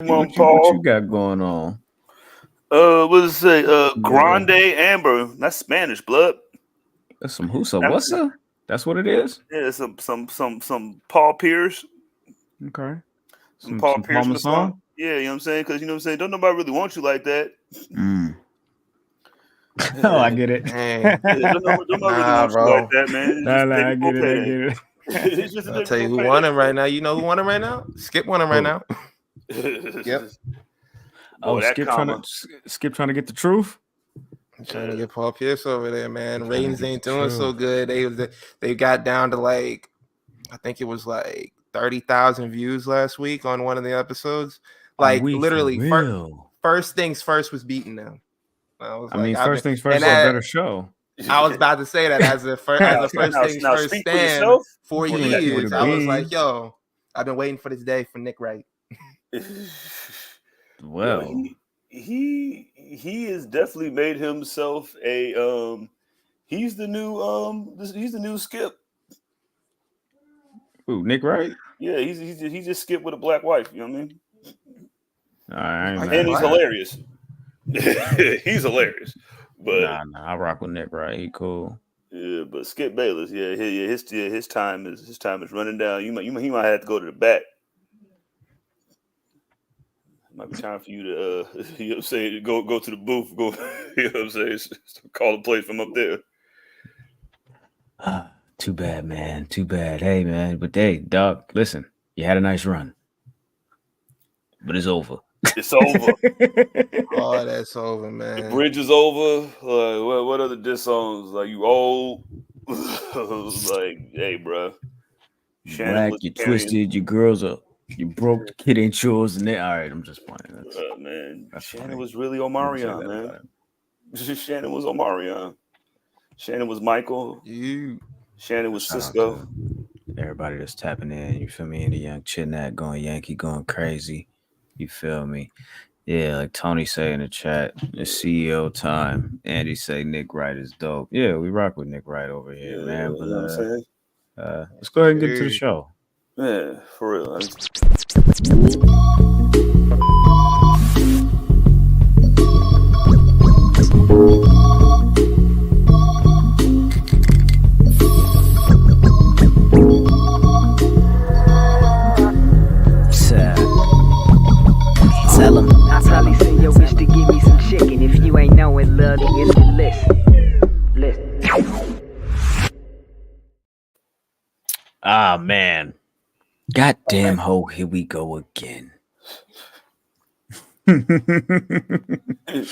What you got going on? What does it say? Grande Amber. That's Spanish, blood. That's some Husa. What's up? That's what it is? Yeah, some Paul Pierce. Okay. Some Paul Pierce Parmesan? Yeah, you know what I'm saying? Because you know what I'm saying? Don't nobody really want you like that. Oh, I get it. Don't nobody really want you like that, man. I get it. I'll tell you who won him right now. You know who won him right now? Skip won him right now. Yep. Skip trying to get the truth. I'm trying to get Paul Pierce over there, man. Ratings ain't doing so good. They got down to like, I think it was like 30,000 views last week on one of the episodes. Like literally, first things first was beating them. First things first is a better show. I was about to say that as a first things first stand for years. I was like, yo, I've been waiting for this day for Nick Wright. Well, he has definitely made himself a he's the new Skip. Ooh, Nick Wright? Yeah, he's just Skip with a black wife, you know what I mean? All right, and he's hilarious. He's hilarious. But nah, I rock with Nick Wright. He cool. Yeah, but Skip Bayless, his time is running down. He might have to go to the back. Might be time for you to, you know what I'm saying, go to the booth, go, you know what I'm saying, call the place from up there. Too bad, man. Too bad. Hey, man. But hey, Doc, listen, you had a nice run. But it's over. It's over. Oh, that's over, man. The bridge is over. What other diss songs? Like, you old? Like, hey, bro. Black, you twisted, your girls are... You broke, the kid ain't yours, and all right, I'm just playing. Man, Shannon was really Omarion, man. Shannon was Omarion. Shannon was Michael. Shannon was Cisco. Everybody that's tapping in, you feel me? And the young Chinat going Yankee, going crazy. You feel me? Yeah, like Tony say in the chat, it's CEO time. Andy say Nick Wright is dope. Yeah, we rock with Nick Wright over here, man. But you know what I'm saying? Let's go ahead and get to the show. Yeah, for real. Tell him. I probably send your wish to give me some chicken. If you ain't knowing, love, it's the list. Ah, man. Goddamn ho, here we go again. The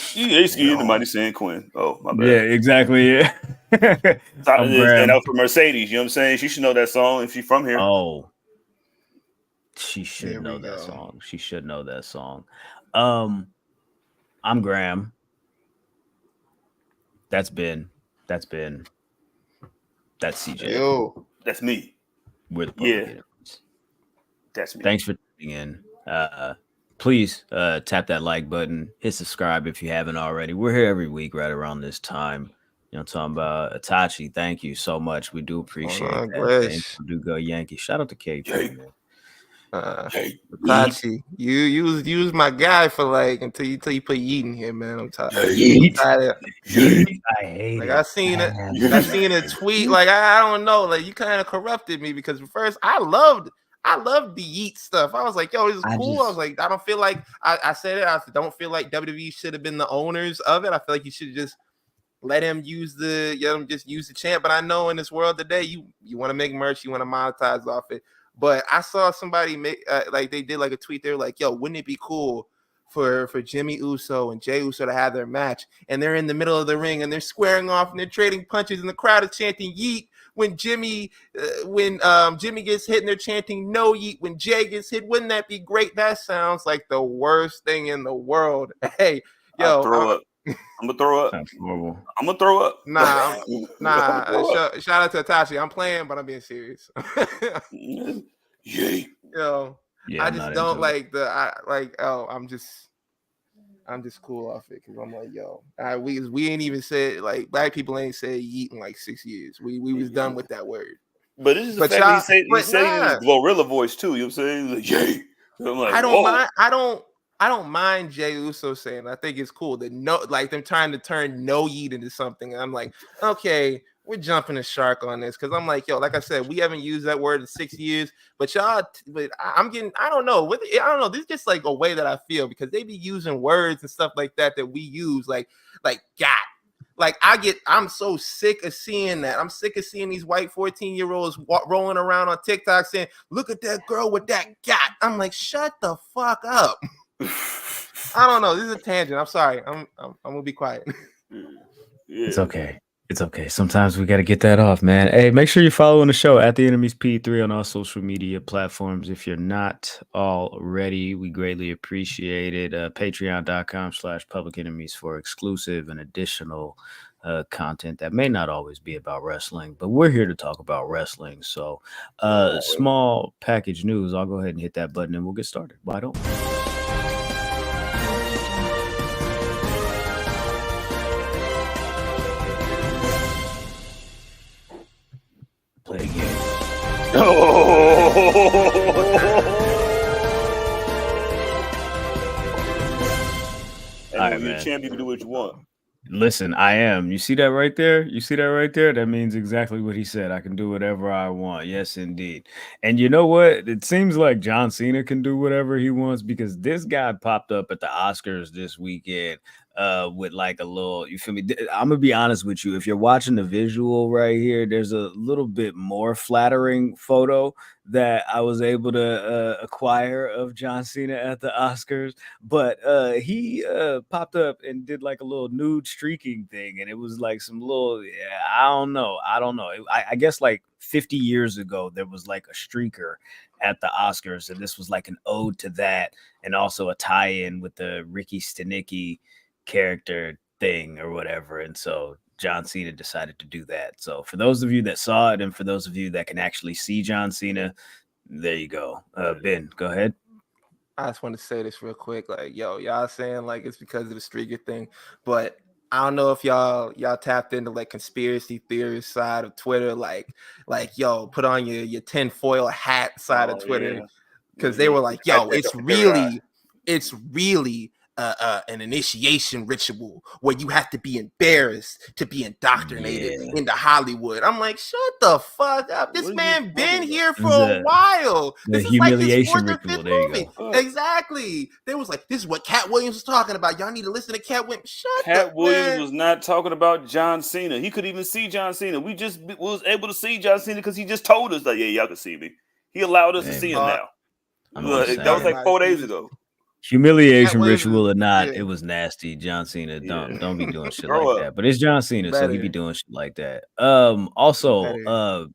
Mighty San Quinn. Oh, my bad. Yeah, exactly. Yeah. And that was for Mercedes. You know what I'm saying? She should know that song if she's from here. Oh, she should know that song. She should know that song. I'm Graham. That's CJ. Yo, that's me. We're the That's me. Thanks for tuning in. Please tap that like button, hit subscribe if you haven't already. We're here every week right around this time. You know, talking about Itachi. Thank you so much. We do appreciate that. Do go Yankees. Shout out to KP, man. Itachi, you was my guy for like until you put Yeet in here, man. I'm tired. I hate like it. I seen a tweet. Like I don't know. Like you kind of corrupted me because first I loved the Yeet stuff. I was like, yo, this is cool. I was like, I don't feel like I said it. I don't feel like WWE should have been the owners of it. I feel like you should just let him use the chant. But I know in this world today, you want to make merch, you want to monetize off it. But I saw somebody make like they did like a tweet. They're like, yo, wouldn't it be cool for Jimmy Uso and Jey Uso to have their match? And they're in the middle of the ring and they're squaring off and they're trading punches and the crowd is chanting Yeet. When Jimmy gets hit and they're chanting no Yeet. When Jay gets hit, wouldn't that be great? That sounds like the worst thing in the world. Hey, yo, I'm gonna throw up. That's horrible. I'm gonna throw up. Nah. Shout out to Itachi. I'm playing, but I'm being serious. Yay. Yo, yeah, I just don't like I'm just cool off it because I'm like, yo, we ain't even said like black people ain't said Yeet in like 6 years. We was done with that word. But it's just the fact that he said it in his gorilla voice too. You know what I'm saying? Like, yay. I'm like, I don't mind. I don't mind Jey Uso saying it. I think it's cool that them trying to turn no yeet into something. And I'm like, okay, we're jumping the shark on this because I'm like, yo, like I said, we haven't used that word in 6 years, but I'm getting, I don't know. This is just like a way that I feel because they be using words and stuff like that we use, like got. Like I'm so sick of seeing that. I'm sick of seeing these white 14-year-olds rolling around on TikTok saying, "Look at that girl with that gat." I'm like, shut the fuck up. I don't know. This is a tangent. I'm sorry. I'm gonna be quiet. Yeah. It's okay. It's okay. Sometimes we got to get that off, man. Hey, make sure you're following the show at The Enemies P3 on all social media platforms. If you're not already, we greatly appreciate it. Patreon.com/Public Enemies for exclusive and additional content that may not always be about wrestling, but we're here to talk about wrestling. So small package news. I'll go ahead and hit that button and we'll get started. Why don't we? Play again. All right, man. Champ, you can do what you want. Listen, I am. You see that right there? You see that right there? That means exactly what he said. I can do whatever I want. Yes, indeed. And you know what? It seems like John Cena can do whatever he wants because this guy popped up at the Oscars this weekend with like a little, you feel me? I'm gonna be honest with you. If you're watching the visual right here, there's a little bit more flattering photo that I was able to acquire of John Cena at the Oscars, but he popped up and did like a little nude streaking thing, and it was like some little, I don't know. I guess like 50 years ago there was like a streaker at the Oscars, and this was like an ode to that, and also a tie-in with the Ricky Stenicki character thing or whatever, and so John Cena decided to do that. So for those of you that saw it and for those of you that can actually see John Cena, there you go. Ben, go ahead. I just want to say this real quick. Like, yo, y'all saying like it's because of the streaker thing, but I don't know if y'all tapped into like conspiracy theorist side of Twitter, like yo, put on your tinfoil hat side of Twitter, because they were like, yo, it's really an initiation ritual where you have to be embarrassed to be indoctrinated into Hollywood. I'm like, shut the fuck up. This man been here for a while. The this humiliation is like his 4th or 5th ritual. movie. Exactly. They was like, this is what Cat Williams was talking about. Y'all need to listen to Cat Williams. Cat Williams was not talking about John Cena. He could even see John Cena. We just was able to see John Cena because he just told us that, yeah, y'all can see me. He allowed us to see him now. That was like 4 days ago. Humiliation ritual or not, it was nasty. John Cena, don't be doing shit like that. But it's John Cena, so he be doing shit like that. Also,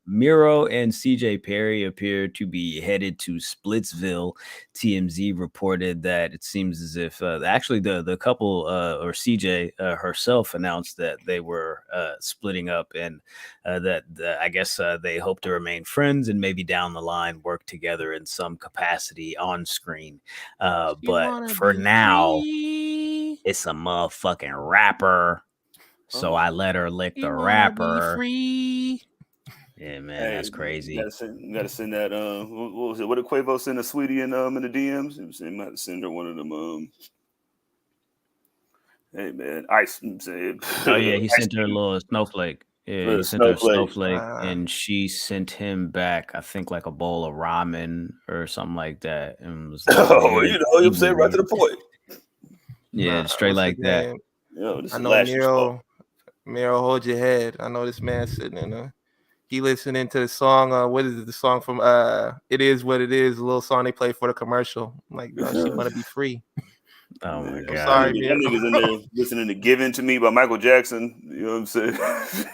Miro and CJ Perry appear to be headed to Splitsville. TMZ reported that it seems as if actually the couple or CJ herself announced that they were splitting up, and that I guess they hope to remain friends and maybe down the line work together in some capacity on screen. But for now, it's a motherfucking rapper. So I let her lick the rapper. Yeah, man, that's crazy. You gotta send that. What was it? What did Quavo send a sweetie in the DMs? He might send her one of them. Hey man, ice. Oh yeah, he sent her a little snowflake. Yeah, he sent her a snowflake, and she sent him back, I think, like a bowl of ramen or something like that. And was like, you say right to the point. Yeah, straight like that. Yo, I know Miro, hold your head. I know this man sitting in he listening to the song. What is it? The song from It Is What It Is, a little song they play for the commercial. I'm like, no, she want to be free. Oh my god! Sorry, that nigga's in there listening to "Given to Me" by Michael Jackson. You know what I'm saying?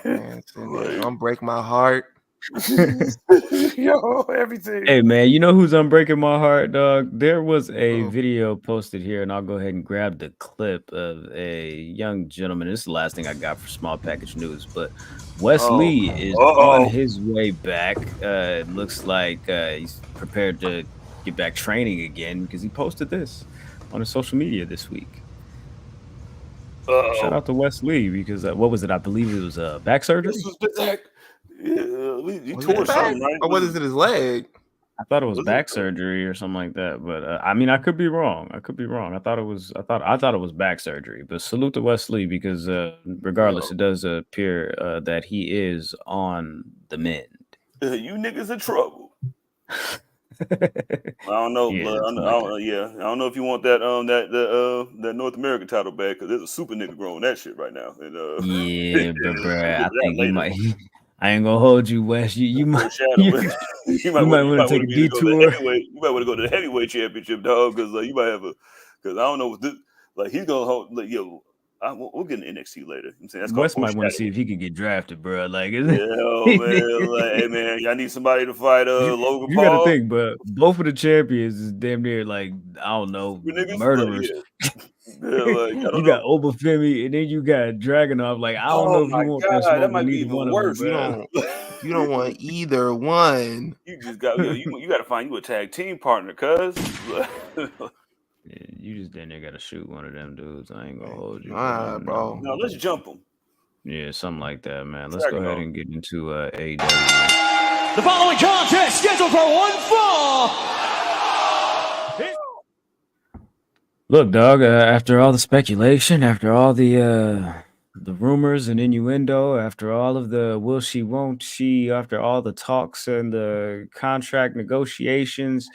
Man, don't break my heart. Yo, everything. Hey man, you know who's unbreaking my heart, dog? There was a video posted here, and I'll go ahead and grab the clip of a young gentleman. This is the last thing I got for small package news, but Wes Lee is on his way back. It looks like he's prepared to get back training again because he posted this on his social media this week. Shout out to Wes Lee because what was it? I believe it was back surgery. This was back. Yeah, he tore something, right? Or what is it? His leg? I thought it was back surgery or something like that, but I mean, I could be wrong. I thought it was back surgery. But salute to Wesley because regardless, it does appear that he is on the mend. You niggas in trouble. I don't know. I don't know if you want that that North American title back because there's a super nigga growing that shit right now. And yeah, but bruh, I think you might. I ain't gonna hold you, Wes. You might want to take a detour. You might want to go to the heavyweight championship, dog, because you might have because I don't know what this, he's gonna hold. We'll get an NXT later. I'm saying Wes might want to see if he could get drafted, bro. Like, man, hey man, y'all need somebody to fight Logan Paul. You gotta think, but both of the champions is damn near like I don't know murderers. You got Obafemi and then you got Dragunov. Like I don't know if you want that might be even worse. You don't want either one. You just got you got to find you a tag team partner, cuz. Yeah, you just then got to shoot one of them dudes. I ain't gonna hold you. Bro. No, let's jump them. Yeah, something like that, man. Let's go ahead and get into AEW. The following contest scheduled for one fall. Look, dog. After all the speculation, after all the rumors and innuendo, after all of the will she, won't she, after all the talks and the contract negotiations,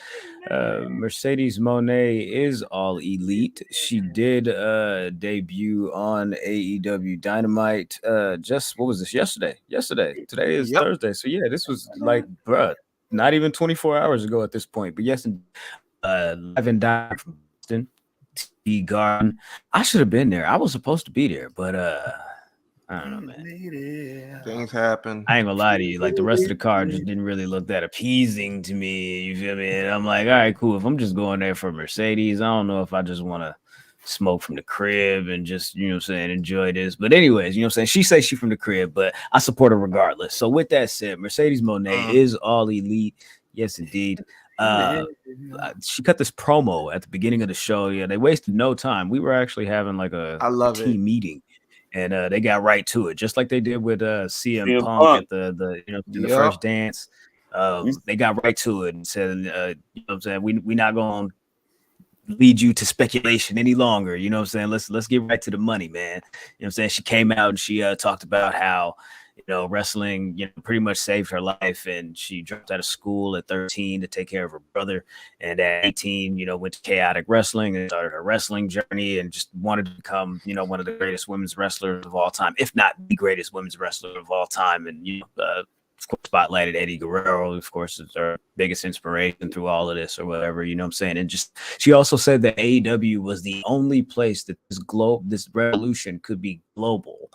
Mercedes Moné is all elite. She did debut on AEW Dynamite. Just what was this? Yesterday. Today is Thursday. So yeah, this was like, bruh, not even 24 hours ago at this point. But yes, live and direct from Boston. Garden. I should have been there. I was supposed to be there, but I don't know, man. Things happen. I ain't gonna lie to you. Like the rest of the card just didn't really look that appeasing to me. You feel me? And I'm like, all right, cool. If I'm just going there for Mercedes, I don't know if I just want to smoke from the crib and just, you know what I'm saying, enjoy this. But anyways, you know what I'm saying? She says she from the crib, but I support her regardless. So with that said, Mercedes Moné is all elite. Yes, indeed. She cut this promo at the beginning of the show. Yeah, they wasted no time. We were actually having like a team meeting, and they got right to it, just like they did with CM Punk at the first dance. They got right to it and said, you know what I'm saying, we not gonna lead you to speculation any longer. You know what I'm saying? Let's get right to the money, man. You know what I'm saying? She came out and she talked about how, you know, wrestling, you know, pretty much saved her life, and she dropped out of school at 13 to take care of her brother, and at 18, you know, went to Chaotic Wrestling and started her wrestling journey, and just wanted to become, you know, one of the greatest women's wrestlers of all time, if not the greatest women's wrestler of all time. And you know, of course, spotlighted Eddie Guerrero, of course, is her biggest inspiration through all of this or whatever, you know what I'm saying? And just, she also said that AEW was the only place that this revolution could be global.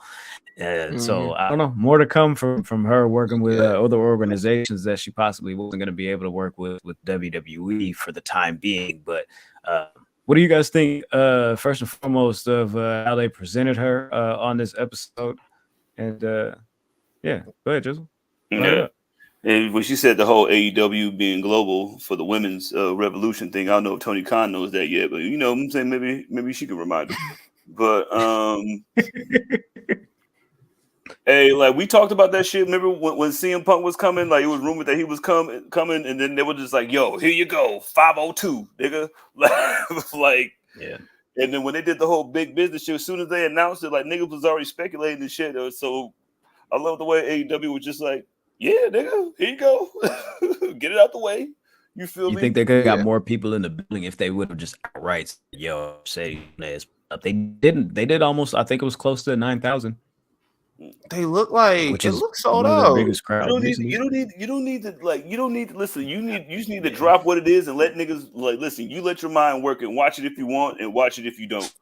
So I don't know, more to come from her working with other organizations that she possibly wasn't going to be able to work with WWE for the time being. But what do you guys think, first and foremost, of how they presented her on this episode? And yeah, go ahead, Jizzle. Yeah. And when she said the whole AEW being global for the women's revolution thing, I don't know if Tony Khan knows that yet, but you know, I'm saying maybe she can remind him. But hey, like we talked about that shit. Remember when CM Punk was coming? Like it was rumored that he was coming, and then they were just like, "Yo, here you go, 502, nigga." Like, yeah. And then when they did the whole big business shit, as soon as they announced it, like niggas was already speculating and shit. So I love the way AEW was just like, "Yeah, nigga, here you go, get it out the way." You feel me? You think they could have got more people in the building if they would have just outright said, "Yo, say this." They didn't. They did almost. I think it was close to 9,000. They look like which it is looks sold out. You don't need to listen. You just need to drop what it is and let niggas like listen. You let your mind work and watch it if you want and watch it if you don't.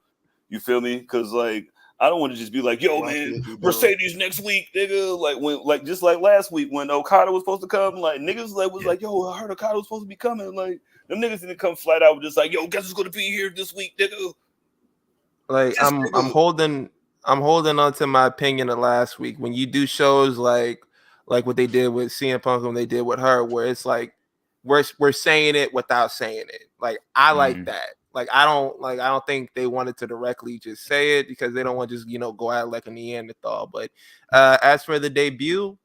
You feel me? Because like I don't want to just be like, yo, man, Mercedes next week, nigga. Like just like last week when Okada was supposed to come, like niggas was like, yo, I heard Okada was supposed to be coming. Like them niggas didn't come flat out just like, yo, guess who's gonna be here this week, nigga. Like I'm holding on to my opinion of last week when you do shows like what they did with CM Punk and they did with her, where it's like we're saying it without saying it. Like I like that. Like I don't think they wanted to directly just say it because they don't want to just go out like a Neanderthal. But as for the debut,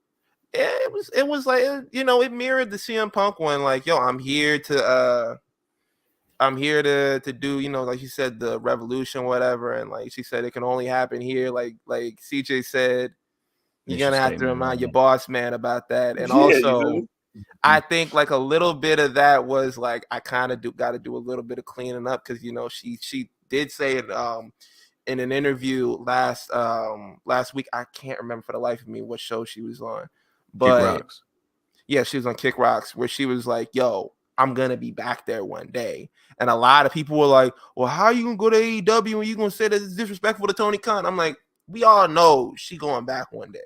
it was like, you know, it mirrored the CM Punk one. Like, yo, I'm here to do, you know, like you said, the revolution, whatever. And like she said, it can only happen here. Like CJ said, you're gonna have to remind your boss man about that. And also, I think like a little bit of that was like, I kind of got to do a little bit of cleaning up, because, you know, she did say it in an interview last week. I can't remember for the life of me what show she was on, but Kick Rocks. Yeah, she was on Kick Rocks, where she was like, yo, I'm gonna be back there one day. And a lot of people were like, well, how are you gonna go to AEW and you gonna say that it's disrespectful to Tony Khan? I'm like, we all know she going back one day.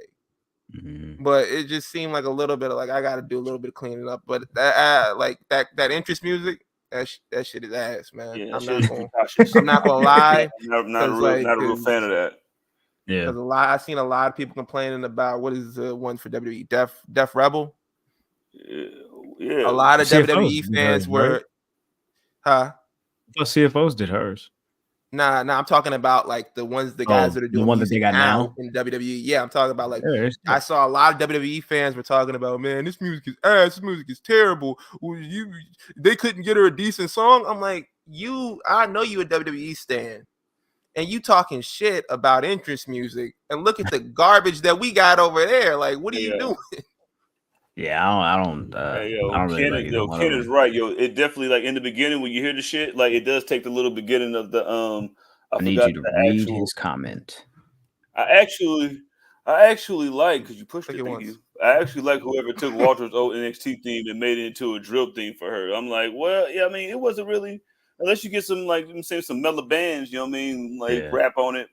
Mm-hmm. But it just seemed like a little bit of like, I got to do a little bit of cleaning up. But like that interest music, that shit is ass, man. Yeah, I'm not gonna lie. I'm not a real fan of that. Yeah, because I've seen a lot of people complaining about, what is the one for WWE, Def Rebel. Yeah, a lot of WWE fans were, right? I thought CFOs did hers. Nah, I'm talking about like the guys that are doing the one that they got now in WWE. Yeah, I'm talking about like, I saw a lot of WWE fans were talking about, man, this music is ass, this music is terrible. They couldn't get her a decent song. I'm like, I know you a WWE stan, and you talking shit about entrance music, and look at the garbage that we got over there. Like, what are you doing? Yeah, I don't really Ken is right, yo. It definitely, like, in the beginning when you hear the shit, like, it does take the little beginning of the I need you to read his comment. I actually like, because you pushed it. Thank you. I actually like whoever took Walter's old NXT theme and made it into a drill theme for her. I'm like, well, yeah, I mean, it wasn't really, unless you get some, like, I'm saying, some mellow bands, you know what I mean, like rap on it.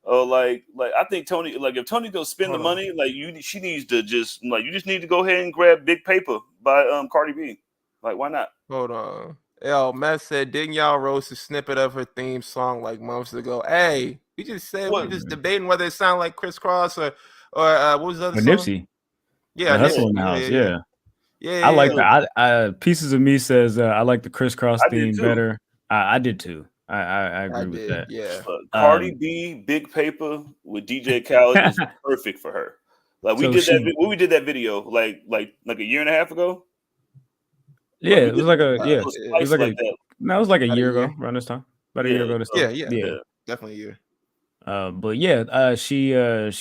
Like I think Tony, like, if Tony goes spend the money, like, she needs to just, like, you just need to go ahead and grab Big Paper by Cardi B. Like, why not? Hold on. Yo, Matt said, didn't y'all roast a snippet of her theme song like months ago? Hey, we just said we just debating whether it sounded like Criss Cross or what was the other song? Nipsey. Yeah, Hustle in the House. Yeah. I like that. I Pieces of Me says I like the Criss Cross theme better. I did too. I agree with that. Yeah. Cardi B, Big Paper with DJ Khaled is perfect for her. Like, we did that video like a year and a half ago. Yeah, it was like a year ago around this time. About a year ago this time. Yeah. Definitely a year. But yeah, she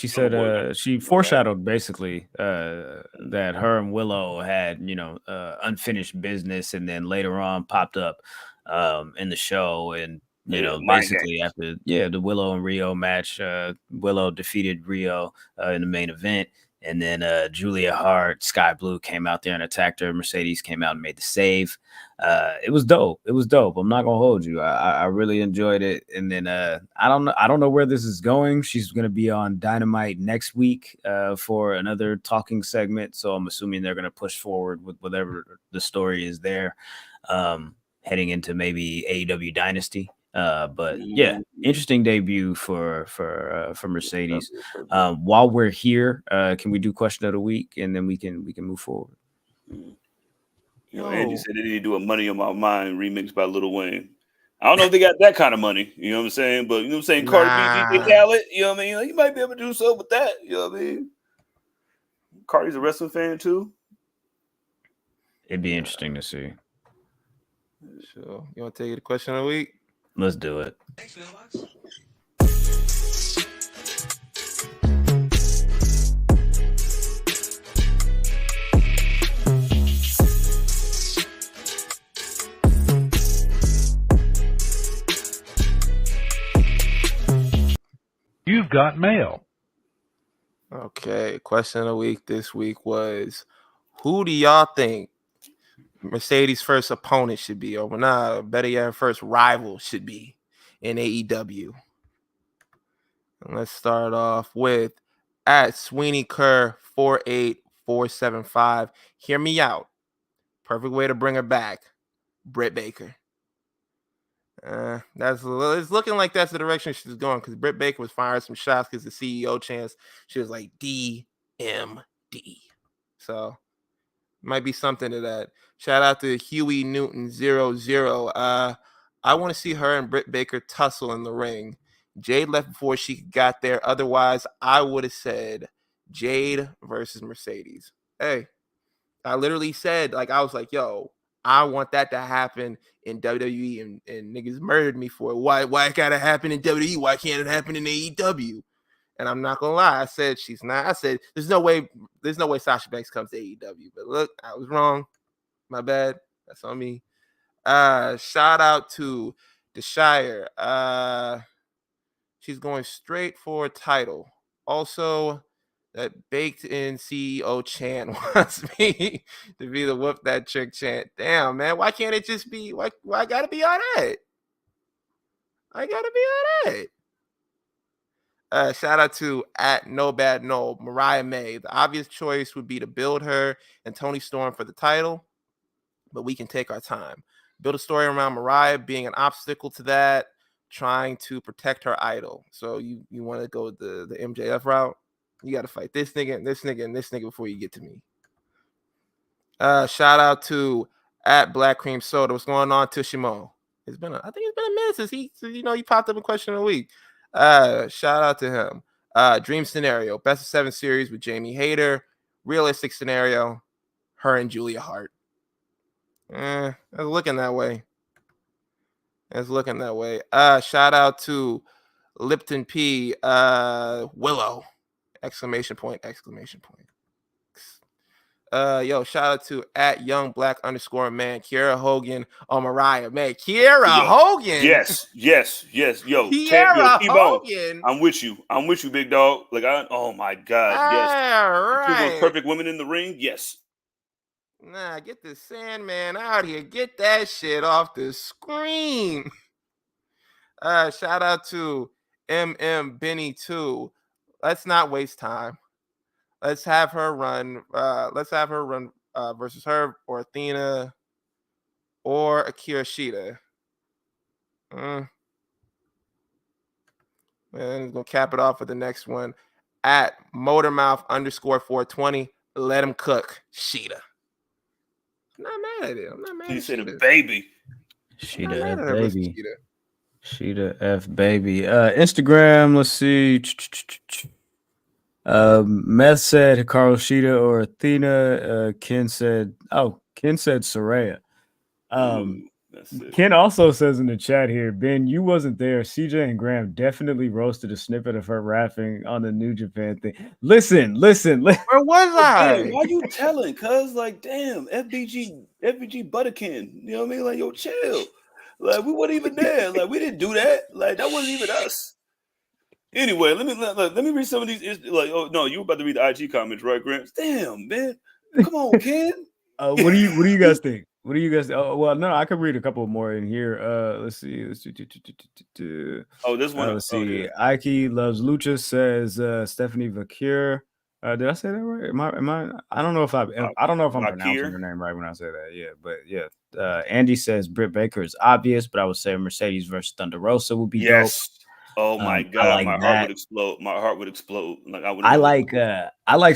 said she foreshadowed basically that her and Willow had, you know, unfinished business, and then later on popped up in the show, and you know, basically after the Willow and Rio match, Willow defeated Rio in the main event, and then Julia Hart, Sky Blue, came out there and attacked her. Mercedes came out and made the save. It was dope. I'm not gonna hold you. I really enjoyed it. And then I don't know where this is going. She's gonna be on Dynamite next week for another talking segment. So I'm assuming they're gonna push forward with whatever the story is there, heading into maybe AEW Dynasty. But yeah, interesting debut for Mercedes. While we're here, can we do question of the week, and then we can move forward? You know, Andy said they need to do a Money on My Mind remix by Lil Wayne. I don't know if they got that kind of money, you know what I'm saying? But you know what I'm saying, Cardi B, DJ Khaled, you know what I mean? Like, you might be able to do something with that, you know what I mean? Cardi's a wrestling fan too. It'd be interesting to see. Sure. You want to take the question of the week? Let's do it. You've got mail. Okay, question of the week this week was, who do y'all think Mercedes' first opponent should be, or better yet, first rival should be in AEW? And let's start off with at Sweeney Kerr 48475. Hear me out. Perfect way to bring her back. Britt Baker. It's looking like that's the direction she's going, because Britt Baker was firing some shots because the CEO chance, she was like DMD. So might be something to that. Shout out to Huey Newton 00. I want to see her and Britt Baker tussle in the ring. Jade left before she got there. Otherwise, I would have said Jade versus Mercedes. Hey, I literally said, like, I was like, yo, I want that to happen in WWE, and niggas murdered me for it. Why it gotta happen in WWE? Why can't it happen in AEW? And I'm not gonna lie, I said she's not. I said there's no way Sasha Banks comes to AEW. But look, I was wrong. My bad. That's on me. Shout out to the Shire. She's going straight for a title. Also, that baked in CEO Chan wants me to be the whoop that chick chant. Damn, man. Why can't it just be? Why I gotta be all that? I gotta be all that. Shout out to @NoBadNo, Mariah May. The obvious choice would be to build her and Toni Storm for the title, but we can take our time. Build a story around Mariah being an obstacle to that, trying to protect her idol. So you want to go the MJF route? You got to fight this nigga and this nigga and this nigga before you get to me. Shout out to @Black Cream Soda. What's going on, Tushimo? I think it's been a minute since he popped up in question of the week. Shout out to him. Dream scenario, best of 7 series with Jamie Hayter. Realistic scenario, her and Julia Hart. It's looking that way. Shout out to Lipton P. Willow. ! Yo, shout out to @YoungBlack_man, Kiera Hogan on Mariah. Man, Hogan. Yes. Yo, Kiera Hogan. I'm with you, big dog. Like, oh my God, yes. Right. The 2 most perfect women in the ring, yes. Nah, get the Sandman out here. Get that shit off the screen. Shout out to Benny 2. Let's not waste time. Let's have her run. Versus her or Athena or Akira Shida. And he's gonna cap it off with the next one @Motormouth_420. Let him cook Shida. I'm not mad at it. He said a baby. Sheeta F baby. Sheeta F baby. Instagram, let's see. Meth said Hikaru Shida or Athena. Ken said Saraya. Ken also says in the chat here, Ben, you wasn't there. CJ and Graham definitely roasted a snippet of her rapping on the New Japan thing. Listen. Where was I? Why you telling? Cuz, like, damn, FBG Butterkin. You know what I mean? Like, yo, chill. Like, we weren't even there. Like, we didn't do that. Like, that wasn't even us. Anyway, let me read some of these. Like, oh no, you were about to read the IG comments, right, Grant? Damn, man. Come on, Ken. What do you guys think? What do you guys? Oh, well, no, I could read a couple more in here. Let's see. Oh, this one. Let's see. Ike Loves Lucha says Stephanie Vakir. Did I say that right? Am I? I don't know if I'm pronouncing her name right when I say that. Yeah, but yeah. Andy says Britt Baker is obvious, but I would say Mercedes versus Thunder Rosa would be dope. Oh my God, my heart would explode. My heart would explode. Like, I like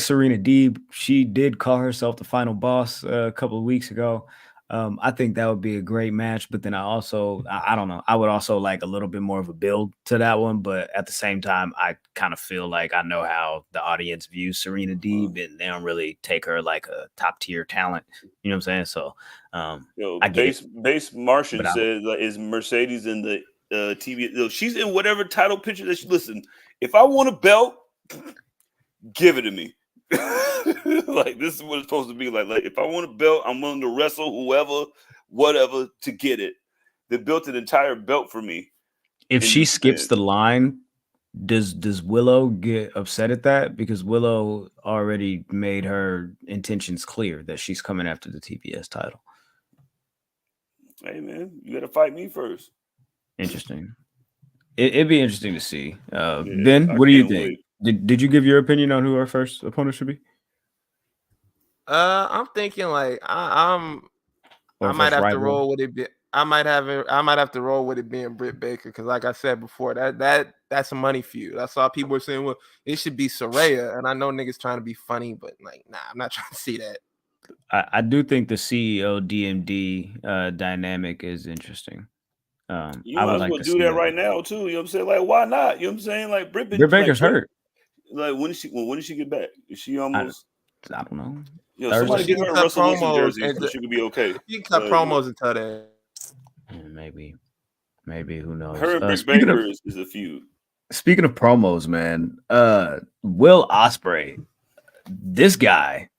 Serena Deeb. She did call herself the final boss a couple of weeks ago. I think that would be a great match, but then I don't know. I would also like a little bit more of a build to that one, but at the same time, I kind of feel like I know how the audience views Serena Deeb, and they don't really take her like a top tier talent. You know what I'm saying? So, I get Base Martian says, is Mercedes in the TV? She's in whatever title picture that she. Listen, if I want a belt, give it to me. Like, this is what it's supposed to be like. Like, if I want a belt, I'm willing to wrestle whoever, whatever, to get it. They built an entire belt for me. If she skips the line, does Willow get upset at that? Because Willow already made her intentions clear that she's coming after the TBS title. Hey man, you got to fight me first. Interesting. It'd be interesting to see. Ben, what do you think? Did you give your opinion on who our first opponent should be? I'm thinking like I might have to roll with it. I might have to roll with it being Britt Baker, because like I said before, that's a money feud. I saw people were saying, well, it should be Saraya, and I know niggas trying to be funny, but like, nah, I'm not trying to see that. I do think the CEO DMD dynamic is interesting. You might as well do that right now too. You know what I'm saying? Like, why not? You know what I'm saying? Like, Britt Baker's hurt. Like when did she get back? Is she almost? I don't know. Yo, somebody get her a Russell Wilson jersey so she could be okay. You can cut promos until then. Maybe who knows? Her and Britt Baker is a feud. Speaking of promos, man, Will Ospreay, this guy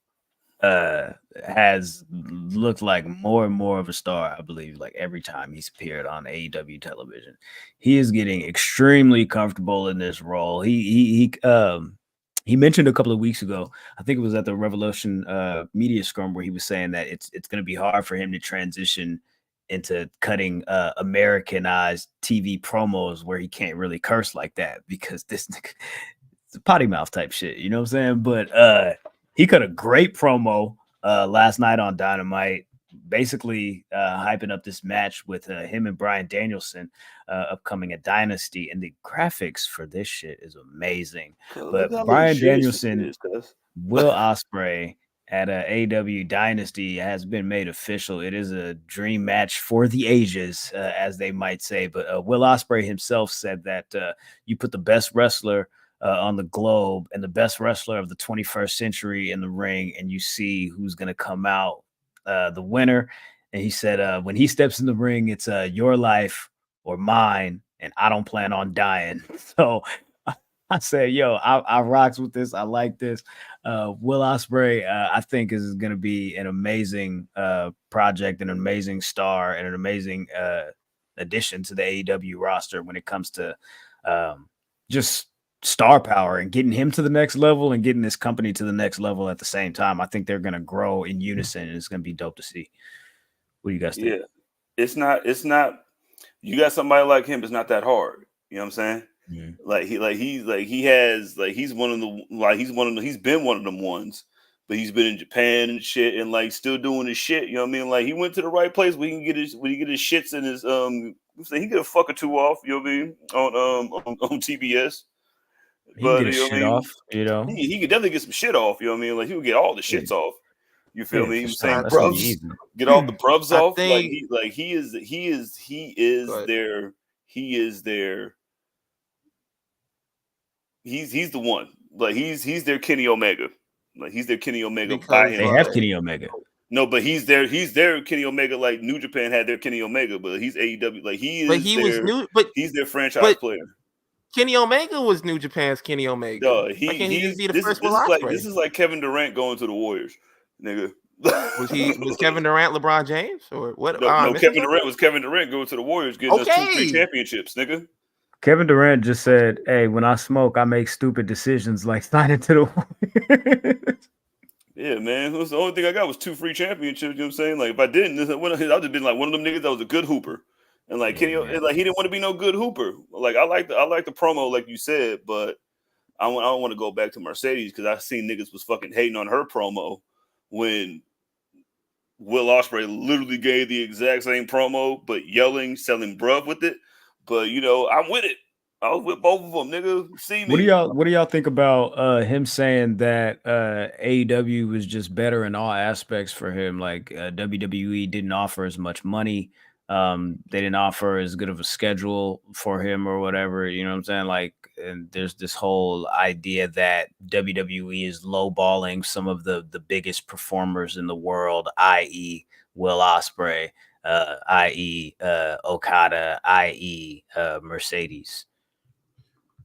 has looked like more and more of a star, I believe, like every time he's appeared on AEW television. He is getting extremely comfortable in this role. He mentioned a couple of weeks ago, I think it was at the Revolution media scrum, where he was saying that it's going to be hard for him to transition into cutting Americanized TV promos where he can't really curse like that, because this it's a potty mouth type shit, you know what I'm saying? But he cut a great promo last night on Dynamite, basically hyping up this match with him and Bryan Danielson upcoming at Dynasty, and the graphics for this shit is amazing. But Bryan Danielson, Will Ospreay at AEW Dynasty has been made official. It is a dream match for the ages, as they might say. But Will Ospreay himself said that you put the best wrestler on the globe and the best wrestler of the 21st century in the ring, and you see who's going to come out the winner. And he said, when he steps in the ring, it's your life or mine, and I don't plan on dying. So I say, yo, I rocks with this. I like this. Will Ospreay, I think, is going to be an amazing project, an amazing star, and an amazing addition to the AEW roster when it comes to just star power and getting him to the next level and getting this company to the next level at the same time. I think they're going to grow in unison, and it's going to be dope to see. What do you guys think? Yeah, it's not. You got somebody like him. It's not that hard. You know what I'm saying? Mm-hmm. He's been one of them ones, but he's been in Japan and shit, and like still doing his shit. You know what I mean? Like he went to the right place where he can get his shits and his he get a fuck or two off. You know what I mean? On TBS. He can get his shit off, you know. He could definitely get some shit off. You know what I mean? Like he would get all the shits off. You feel me? Saying get all the bruvs off. Think, he is he's the one. Like he's their Kenny Omega. Like he's their Kenny Omega by him. They have Kenny Omega. No, but he's their Kenny Omega, like New Japan had their Kenny Omega, but he's AEW. Like he's their franchise player. Kenny Omega was New Japan's Kenny Omega. This is like Kevin Durant going to the Warriors, nigga. Was Kevin Durant LeBron James or what? No, Kevin Durant was Kevin Durant going to the Warriors, getting us 2 free championships, nigga. Kevin Durant just said, "Hey, when I smoke, I make stupid decisions like signing to the Warriors." Yeah, man. The only thing I got was 2 free championships. You know what I'm saying? Like if I didn't, I'd have been like one of them niggas that was a good hooper. And like Kenny, like he didn't want to be no good hooper. Like I like the promo, like you said, but I don't want to go back to Mercedes because I seen niggas was fucking hating on her promo when Will Ospreay literally gave the exact same promo, but yelling, selling bruv with it. But you know, I'm with it. I was with both of them, nigga. See me. What do y'all think about him saying that AEW was just better in all aspects for him? Like WWE didn't offer as much money. They didn't offer as good of a schedule for him or whatever, you know what I'm saying? Like, and there's this whole idea that WWE is lowballing some of the biggest performers in the world, i.e. Will Ospreay, i.e. Okada, i.e. Mercedes.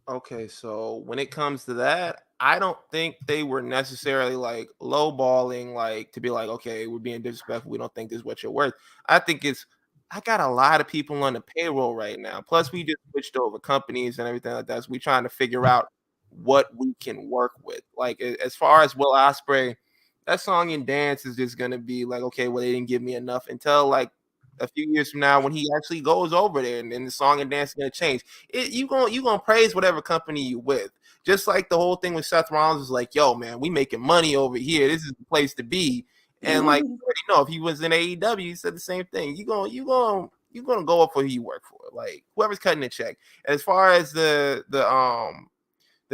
Okay, so when it comes to that, I don't think they were necessarily like lowballing, like to be like, okay, we're being disrespectful. We don't think this is what you're worth. I think I got a lot of people on the payroll right now. Plus, we just switched over companies and everything like that. So we're trying to figure out what we can work with. Like, as far as Will Ospreay, that song and dance is just going to be like, okay, well, they didn't give me enough until like a few years from now when he actually goes over there and the song and dance is going to change. You gonna praise whatever company you with. Just like the whole thing with Seth Rollins is like, yo, man, we making money over here. This is the place to be. And like, you already know, if he was in AEW, he said the same thing. You gonna go up for who you work for, like whoever's cutting the check. As far as the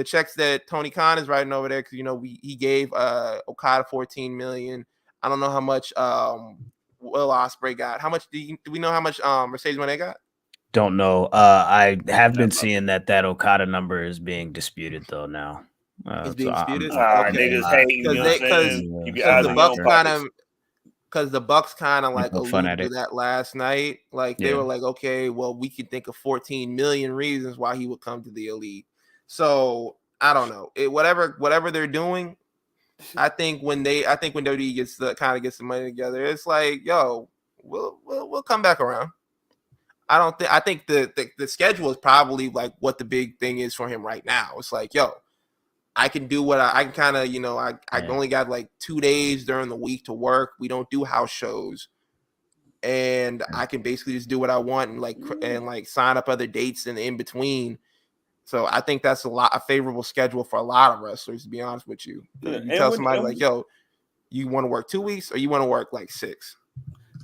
checks that Tony Khan is writing over there, because you know he gave Okada $14 million. I don't know how much Will Ospreay got. How much do we know how much Mercedes Moné got? Don't know. I have been seeing that Okada number is being disputed though now. It's being disputed. Niggas hating, you know what I'm saying? Because the Bucks kind of like alluded to that last night. Like they were like, okay, well, we can think of 14 million reasons why he would come to the Elite. So I don't know. Whatever they're doing, I think when WWE gets the money together, it's like, yo, we'll come back around. I think the schedule is probably like what the big thing is for him right now. It's like, yo, I can do what I can kind of, I only got like 2 days during the week to work. We don't do house shows, and I can basically just do what I want and sign up other dates in between. So I think that's a favorable schedule for a lot of wrestlers, to be honest with you. You tell somebody like, yo, you want to work 2 weeks or you want to work like 6?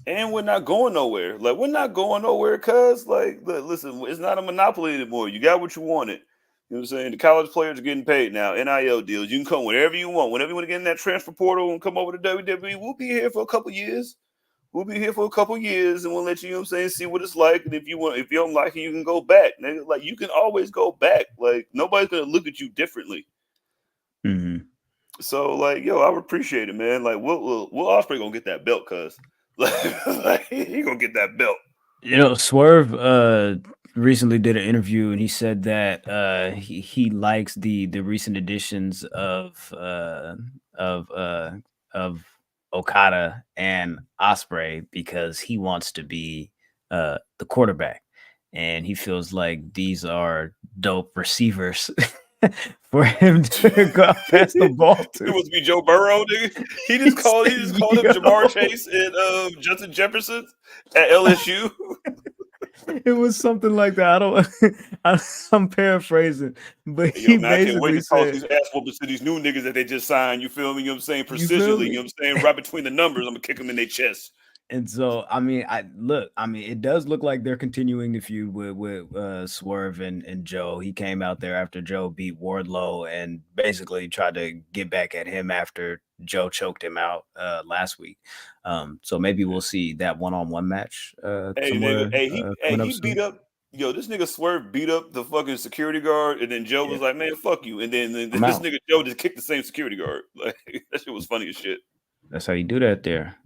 And we're not going nowhere. Like, we're not going nowhere because, like, listen, it's not a monopoly anymore. You got what you wanted. You know what I'm saying? The college players are getting paid now. NIL deals. You can come whenever you want. Whenever you want to get in that transfer portal and come over to WWE, we'll be here for a couple years. We'll be here for a couple years, and we'll let you, you know what I'm saying, see what it's like. And if you don't like it, you can go back. Nigga. Like, you can always go back. Like, nobody's gonna look at you differently. Mm-hmm. So, like, yo, I would appreciate it, man. Like, we'll Ospreay gonna get that belt, cuz. Like, he gonna get that belt. You know, Swerve recently did an interview, and he said that he likes the recent additions of Okada and Ospreay because he wants to be the quarterback, and he feels like these are dope receivers for him to go pass the ball to. It must be Joe Burrow, nigga. He just called him Jamar Chase and Justin Jefferson at LSU. It was something like that. I'm paraphrasing, but he basically I can't wait to toss these ass whoopers to these new niggas that they just signed. You feel me? You know what I'm saying? Precisionally, you know what I'm saying? Right between the numbers, I'm gonna kick them in their chest. And so, it does look like they're continuing the feud with Swerve and Joe. He came out there after Joe beat Wardlow and basically tried to get back at him after Joe choked him out last week. So maybe we'll see that one-on-one match. He beat up. Yo, this nigga Swerve beat up the fucking security guard, and then Joe was like, "Man, fuck you." And then this nigga Joe just kicked the same security guard. Like, that shit was funny as shit. That's how you do that there.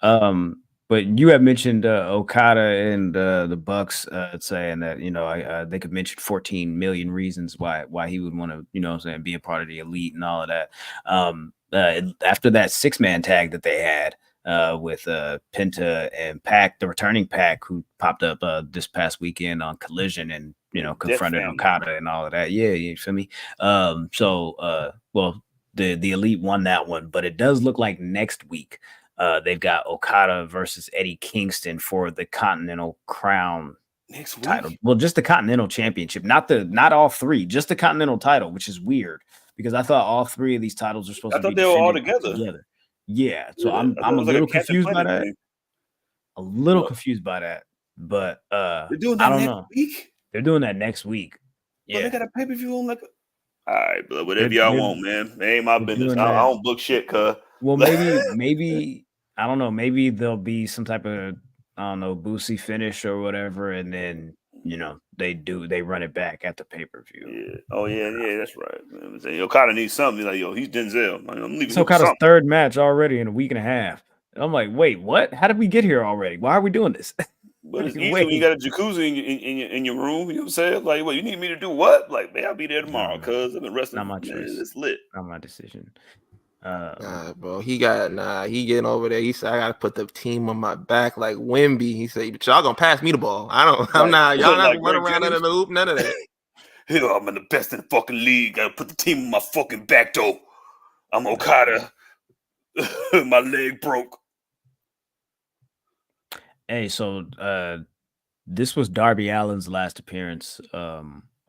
But you have mentioned Okada and the Bucks saying that, they could mention 14 million reasons why he would want to, be a part of the Elite and all of that. After that 6-man tag that they had with Penta and Pac, the returning Pac, who popped up this past weekend on Collision and, confronted Okada and all of that. Yeah, you feel me? The Elite won that one, but it does look like next week they've got Okada versus Eddie Kingston for the Continental Crown next week title. Well, just the Continental Championship, not all three, just the Continental title, which is weird because I thought all 3 of these titles are supposed to be they were all together. Yeah, so I'm a little confused by that. A little confused by that, but they're doing that next week. They're doing that next week. Yeah, they got a pay-per-view on like. All right, but whatever y'all want, man. It ain't my business. I don't book shit, cuz. Well, maybe I don't know. Maybe there'll be some type of Boosie finish or whatever, and then they run it back at the pay-per-view. Yeah. Oh yeah, that's right. Man. Okada needs something. Like, yo, he's Denzel. I'm leaving. It's Okada's 3rd match already in a week and a half. And I'm like, wait, what? How did we get here already? Why are we doing this? But it's easy when you got a jacuzzi in your room. You know what I'm saying? Like, what, you need me to do what? Like, man, I'll be there tomorrow because I've been wrestling. Not my choice. It's lit. Not my decision. Bro, he getting over there. He said, I gotta put the team on my back like Wemby. He said, but y'all gonna pass me the ball. Y'all not gonna run around under the hoop, none of that. Hell, I'm in the best in the fucking league. Gotta put the team on my fucking back though. I'm Okada. My leg broke. Hey, so this was Darby Allin's last appearance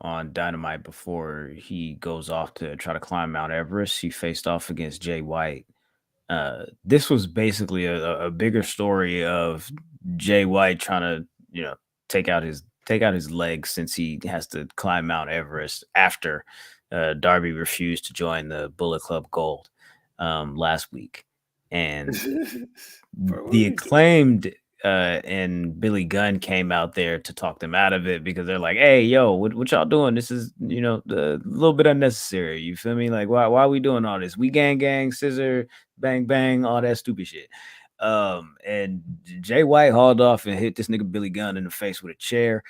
on Dynamite before he goes off to try to climb Mount Everest. He faced off against Jay White. This was basically a bigger story of Jay White trying to, take out his legs since he has to climb Mount Everest after Darby refused to join the Bullet Club Gold last week. And the acclaimed and Billy Gunn came out there to talk them out of it because they're like, "Hey, yo, what y'all doing? This is a little bit unnecessary. You feel me? Like, why are we doing all this? We gang, scissor, bang bang, all that stupid shit." And Jay White hauled off and hit this nigga Billy Gunn in the face with a chair.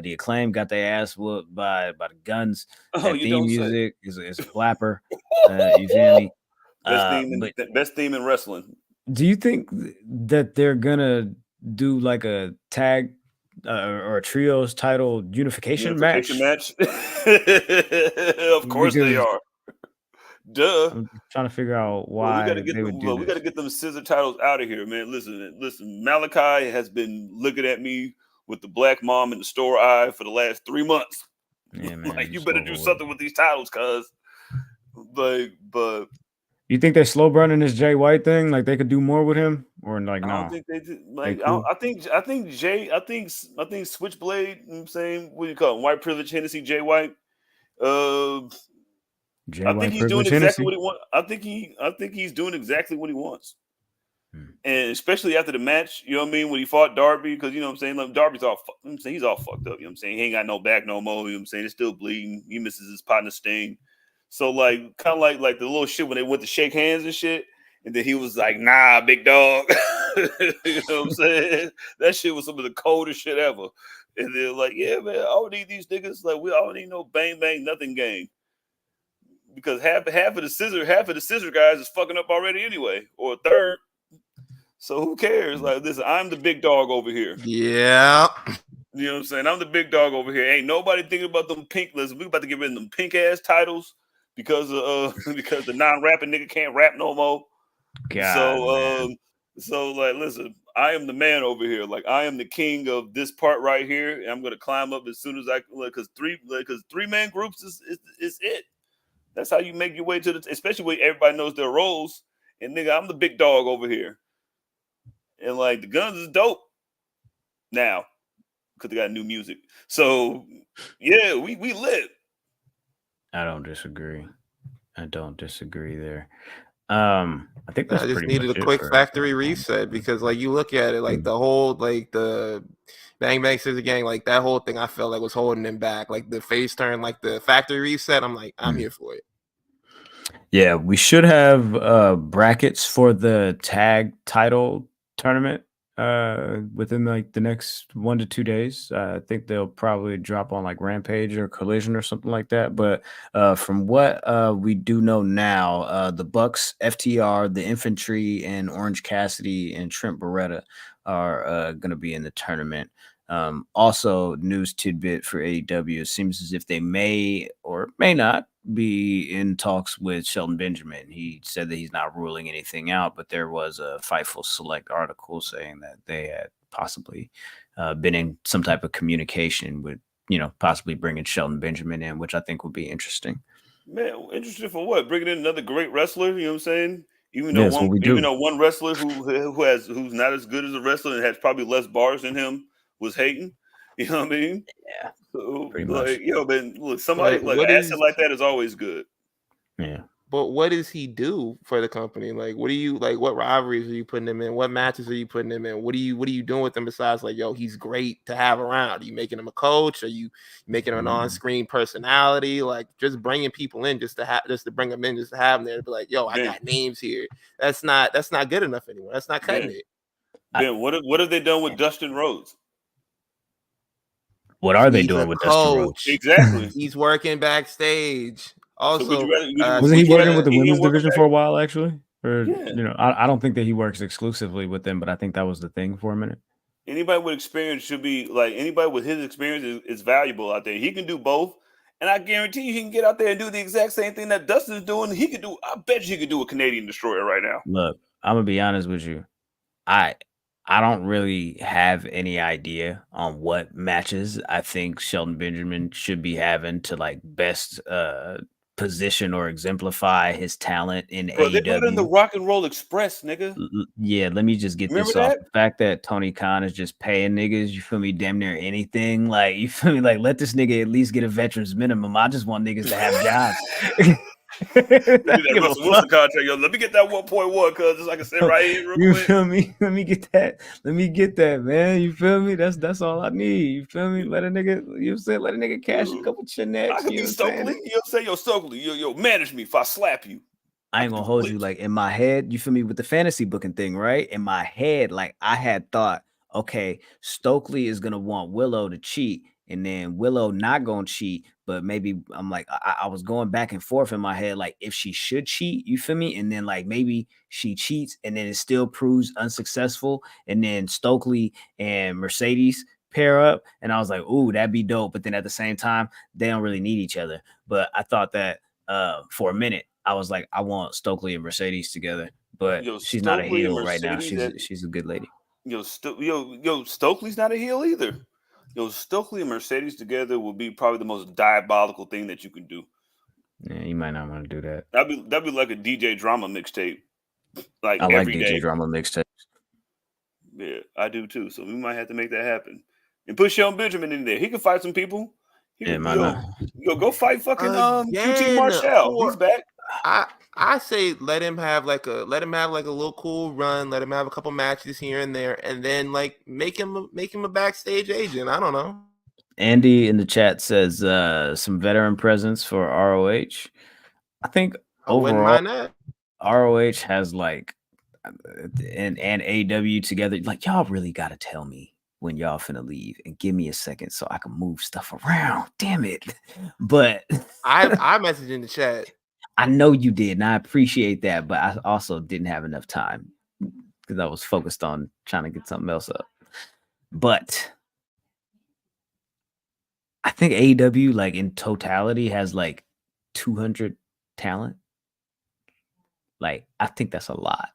The Acclaim got their ass whooped by the Guns. Oh, that you theme don't music is a flapper. You feel me? Best theme in wrestling. Do you think that they're gonna do like a tag or a trios title unification match? Of course they are. Duh. I'm trying to figure out why we got to get them scissor titles out of here, man. Listen. Malachi has been looking at me with the black mom in the store eye for the last 3 months. Yeah, man. Like, you better do something with these titles, cuz. But you think they're slow burning this Jay White thing? Like they could do more with him, or like no? I don't think they did. Like cool. I think Switchblade. You know what I'm saying, what do you call him? White privilege Hennessy, Jay White. I think he's doing exactly what he wants. I think he's doing exactly what he wants. And especially after the match, you know what I mean, when he fought Darby, because you know what I'm saying, like, Darby's he's all fucked up. You know what I'm saying, he ain't got no back no more. You know what I'm saying, he's still bleeding. He misses his partner Sting. So like, kind of like the little shit when they went to shake hands and shit, and then he was like, "Nah, big dog." You know what I'm saying? That shit was some of the coldest shit ever. And they're like, "Yeah, man, I don't need these niggas. Like, we all need no bang bang nothing gang." Because half of the scissor guys is fucking up already anyway, or a third. So who cares? Like, listen, I'm the big dog over here. Yeah. You know what I'm saying? I'm the big dog over here. Ain't nobody thinking about them pink. Listen, we about to get rid of them pink ass titles because the non-rapping nigga can't rap no more. God, so like, listen, I am the man over here. Like, I am the king of this part right here, and I'm gonna climb up as soon as I can. Because three-man groups is it. That's how you make your way to especially when everybody knows their roles. And nigga, I'm the big dog over here. And like, the Guns is dope now because they got new music. So yeah, we lit. I don't disagree there. I think that's I just needed a quick factory reset because like you look at it, like the whole like the Bang Bang Scissor Gang, like that whole thing I felt like was holding him back. Like the face turn, like the factory reset, I'm like, I'm here for it. Yeah, we should have brackets for the tag title tournament within like the next 1 to 2 days. I think they'll probably drop on like Rampage or Collision or something like that. But from what we do know now, the Bucks, FTR, the Infantry, and Orange Cassidy and Trent Beretta are going to be in the tournament. Also, news tidbit for AEW, it seems as if they may or may not be in talks with Shelton Benjamin. He said that he's not ruling anything out, but there was a Fightful Select article saying that they had possibly been in some type of communication with, possibly bringing Shelton Benjamin in, which I think would be interesting. Man, interesting for what? Bringing in another great wrestler, you know what I'm saying? Even though one wrestler who's not as good as a wrestler and has probably less bars than him was hating, you know what I mean? Yeah. So, pretty much. Man, look, somebody like an asset like that is always good. Yeah. But what does he do for the company? Like, what rivalries are you putting him in? What matches are you putting him in? What are you doing with him besides like, yo, he's great to have around? Are you making him a coach? Are you making him an on-screen personality? Like, just bringing people in just to bring them in, just to have them there to be like, yo, I got names here. That's not good enough anymore. That's not cutting it. Ben, what have they done with Dustin Rhodes? What are they doing with Dustin Rhodes? Exactly. He's working backstage. Also, wasn't he working with the women's division for a while, actually? Or I don't think that he works exclusively with them, but I think that was the thing for a minute. Anybody with experience should be like anybody with his experience is valuable out there. He can do both, and I guarantee you he can get out there and do the exact same thing that Dustin's doing. He could do. I bet you he could do a Canadian Destroyer right now. Look, I'm gonna be honest with you. I don't really have any idea on what matches I think Shelton Benjamin should be having to like best position or exemplify his talent in AEW. They put in the Rock and Roll Express, nigga. Yeah, let me just get this off. The fact that Tony Khan is just paying niggas, you feel me, damn near anything. Like, you feel me, like let this nigga at least get a veteran's minimum. I just want niggas to have jobs. That Russell Wilson contract, yo. Let me get that 1.1, cuz I can sit right here real quick. You feel me? Let me get that, man. You feel me? That's all I need. You feel me? Let a nigga, you know what I'm saying? Let a nigga cash a couple chin-necks. I could be Stokely. You know what I'm saying? Yo, Stokely, yo, manage me if I slap you. I ain't gonna hold you, like, in my head, you feel me, with the fantasy booking thing, right? In my head, like, I had thought, okay, Stokely is gonna want Willow to cheat, and then Willow not gonna cheat, but maybe I'm like, I was going back and forth in my head, like, if she should cheat, you feel me? And then like maybe she cheats and then it still proves unsuccessful, and then Stokely and Mercedes pair up, and I was like, ooh, that'd be dope. But then at the same time, they don't really need each other. But I thought that for a minute, I was like, I want Stokely and Mercedes together, but she's not a heel right now. She's a good lady. Yo, Stokely's not a heel either. Yo, Stokely and Mercedes together would be probably the most diabolical thing that you can do. Yeah, you might not want to do that. That'd be like a DJ Drama mixtape. Like I like every DJ day. Drama mixtapes. Yeah, I do too. So we might have to make that happen and put Shelton Benjamin in there. He can fight some people. Go fight fucking QT Marshall. He's back. I say let him have like a little cool run, let him have a couple matches here and there, and then like make him a backstage agent. I don't know. Andy in the chat says some veteran presence for ROH. I think overall ROH has like and AEW together. Like, y'all really gotta tell me when y'all finna leave and give me a second so I can move stuff around. Damn it. But I messaged in the chat. I know you did, and I appreciate that, but I also didn't have enough time because I was focused on trying to get something else up. But I think AEW, like in totality, has like 200 talent. Like, I think that's a lot.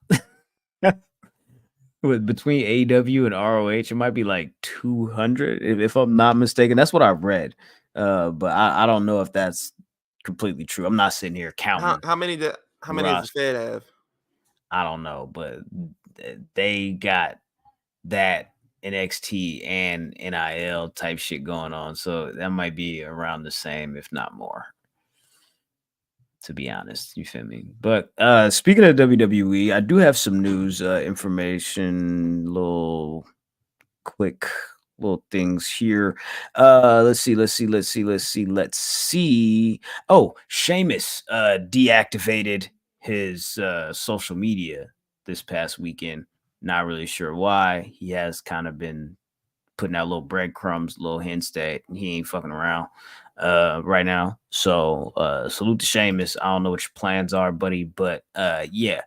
Between AEW and ROH, it might be like 200, if I'm not mistaken. That's what I read. But I don't know if that's completely true. I'm not sitting here counting. How many does the Fed have? I don't know, but they got that NXT and NIL type shit going on, so that might be around the same, if not more. To be honest, you feel me? But speaking of WWE, I do have some news, information, little things here. Let's see. Oh, Sheamus deactivated his social media this past weekend. Not really sure why. He has kind of been putting out little breadcrumbs, little hints that he ain't fucking around right now. So salute to Sheamus. I don't know what your plans are, buddy, but yeah,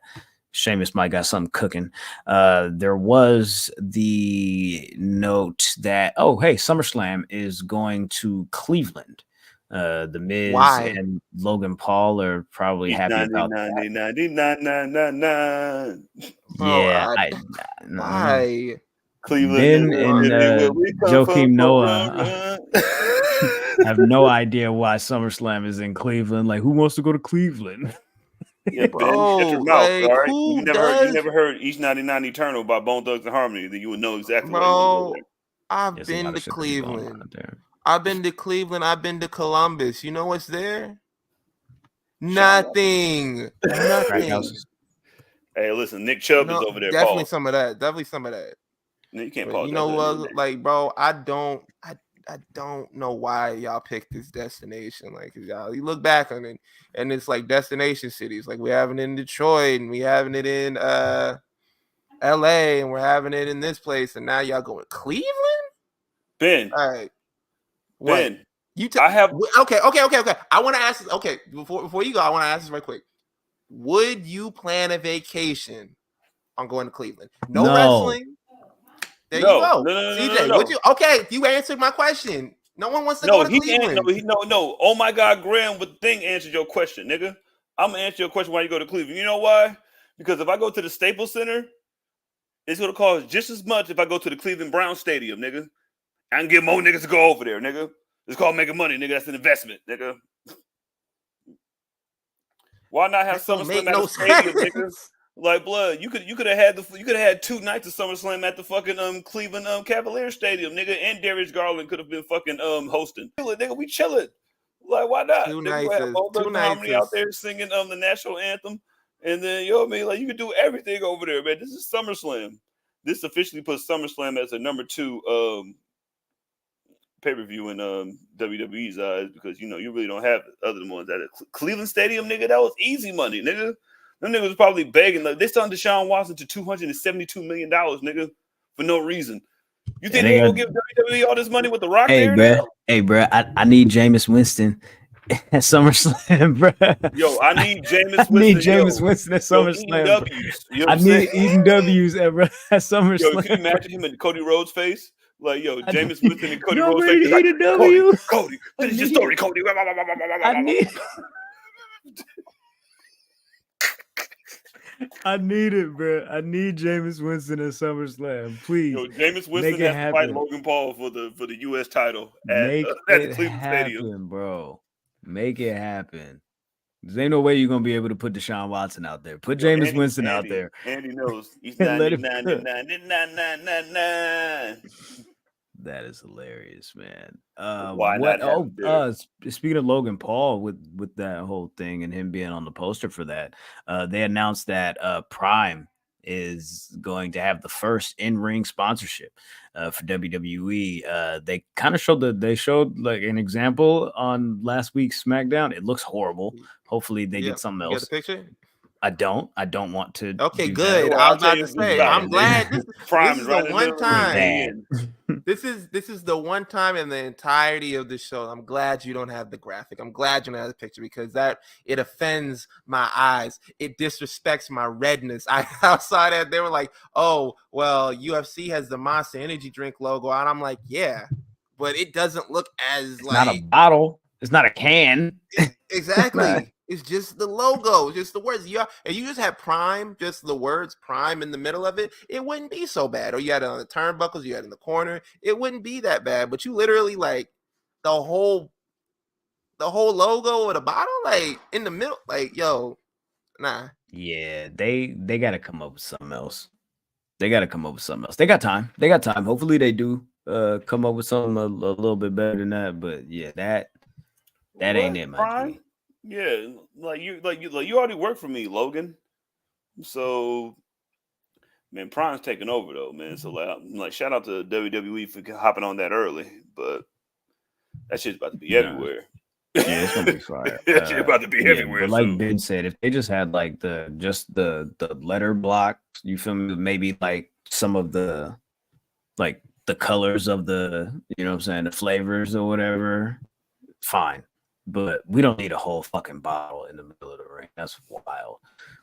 Sheamus might got something cooking. There was the note that, oh, hey, SummerSlam is going to Cleveland. The Miz and Logan Paul are probably happy about that. Yeah, why? Cleveland and Joakim Noah have no idea why SummerSlam is in Cleveland. Like, who wants to go to Cleveland? Yeah, bro, shut your mouth, all right? You never heard Each 99 Eternal by Bone Thugs and Harmony, then you would know exactly why you want to go there. I've been to Cleveland. I've been to Cleveland. I've been to Columbus. You know what's there? Nothing. Hey, listen, Nick Chubb is over there. Definitely some of that. No, you can't pause. You know what? Like, bro, I don't know why y'all picked this destination. Like, y'all, you look back on it, and it's like destination cities. Like, we having it in Detroit, and we having it in LA, and we're having it in this place, and now y'all going Cleveland? Ben. All right. Ben. I have okay. I want to ask this. Okay, before you go, I want to ask this right quick. Would you plan a vacation on going to Cleveland? No wrestling. There you go. No, CJ, no. would you? Okay, you answered my question. No one wants to go to Cleveland. No. Oh my God, Graham with the thing answered your question, nigga. I'm gonna answer your question why you go to Cleveland. You know why? Because if I go to the Staples Center, it's gonna cost just as much if I go to the Cleveland Browns Stadium, nigga. I can get more niggas to go over there, nigga. It's called making money, nigga. That's an investment, nigga. Why not have SummerSlam at the stadium, nigga? Like, blood, you could have had 2 nights of SummerSlam at the fucking Cleveland Cavaliers Stadium, nigga, and Darius Garland could have been fucking hosting. Nigga, we chilling. Like, why not? Two Niggas nights gonna have Goldberg and Harmony out is there singing the national anthem, and then you know what I mean? Like, you can do everything over there, man. This is SummerSlam. This officially puts SummerSlam as a number 2 pay-per-view in WWE's eyes, because you know you really don't have other ones at Cleveland Stadium, nigga. That was easy money, nigga. Them niggas was probably begging. Like, they signed Deshaun Watson to $272 million, nigga, for no reason. You think they're gonna give WWE all this money with The Rock there? Hey, bro, I need Jameis Winston at SummerSlam, bro. Yo, I need Jameis Winston. I need Jameis Winston at SummerSlam. You know I need eating W's at SummerSlam. Yo, can you imagine him in Cody Rhodes' face? Like, yo, Jameis Winston and Cody Rhodes' face. Like, W. Cody, finish your story, Cody. I need it, bro. I need Jameis Winston at SummerSlam, please. Yo, Jameis Winston has to fight Logan Paul for the U.S. title at the Cleveland Stadium, bro. Make it happen. There ain't no way you're gonna be able to put Deshaun Watson out there. Put Jameis Winston out there. Andy knows he's 99. That is hilarious, man. Why not? Speaking of Logan Paul, with that whole thing and him being on the poster for that, they announced that Prime is going to have the first in-ring sponsorship for WWE. They kind of showed like an example on last week's SmackDown. It looks horrible. Hopefully they get something else. You got the picture? I don't want to. Okay, good. I was about to say, I'm glad this is the one time. This is the one time in the entirety of the show. I'm glad you don't have the graphic. I'm glad you don't have the picture, because it offends my eyes. It disrespects my redness. I saw that they were like, "Oh, well, UFC has the Monster Energy drink logo," and I'm like, "Yeah, but it doesn't look as it's not a bottle. It's not a can." Exactly. It's just the logo, just the words. If you just had Prime, just the words Prime in the middle of it, it wouldn't be so bad. Or you had it on the turnbuckles, you had it in the corner, it wouldn't be that bad. But you literally like the whole logo of the bottle, like in the middle, like, yo, nah. Yeah, they got to come up with something else. They got time. Hopefully they do come up with something a little bit better than that. But yeah, that ain't it, my G. Yeah, like you already work for me, Logan. So, man, Prime's taking over though, man. So like shout out to WWE for hopping on that early, but that shit's about to be everywhere. Yeah, it's gonna be fire. That shit's about to be everywhere. But like Ben said, if they just had like the letter block, you feel me? Maybe like some of the like the colors of the, you know what I'm saying, the flavors or whatever, fine. But we don't need a whole fucking bottle in the middle of the ring. That's wild.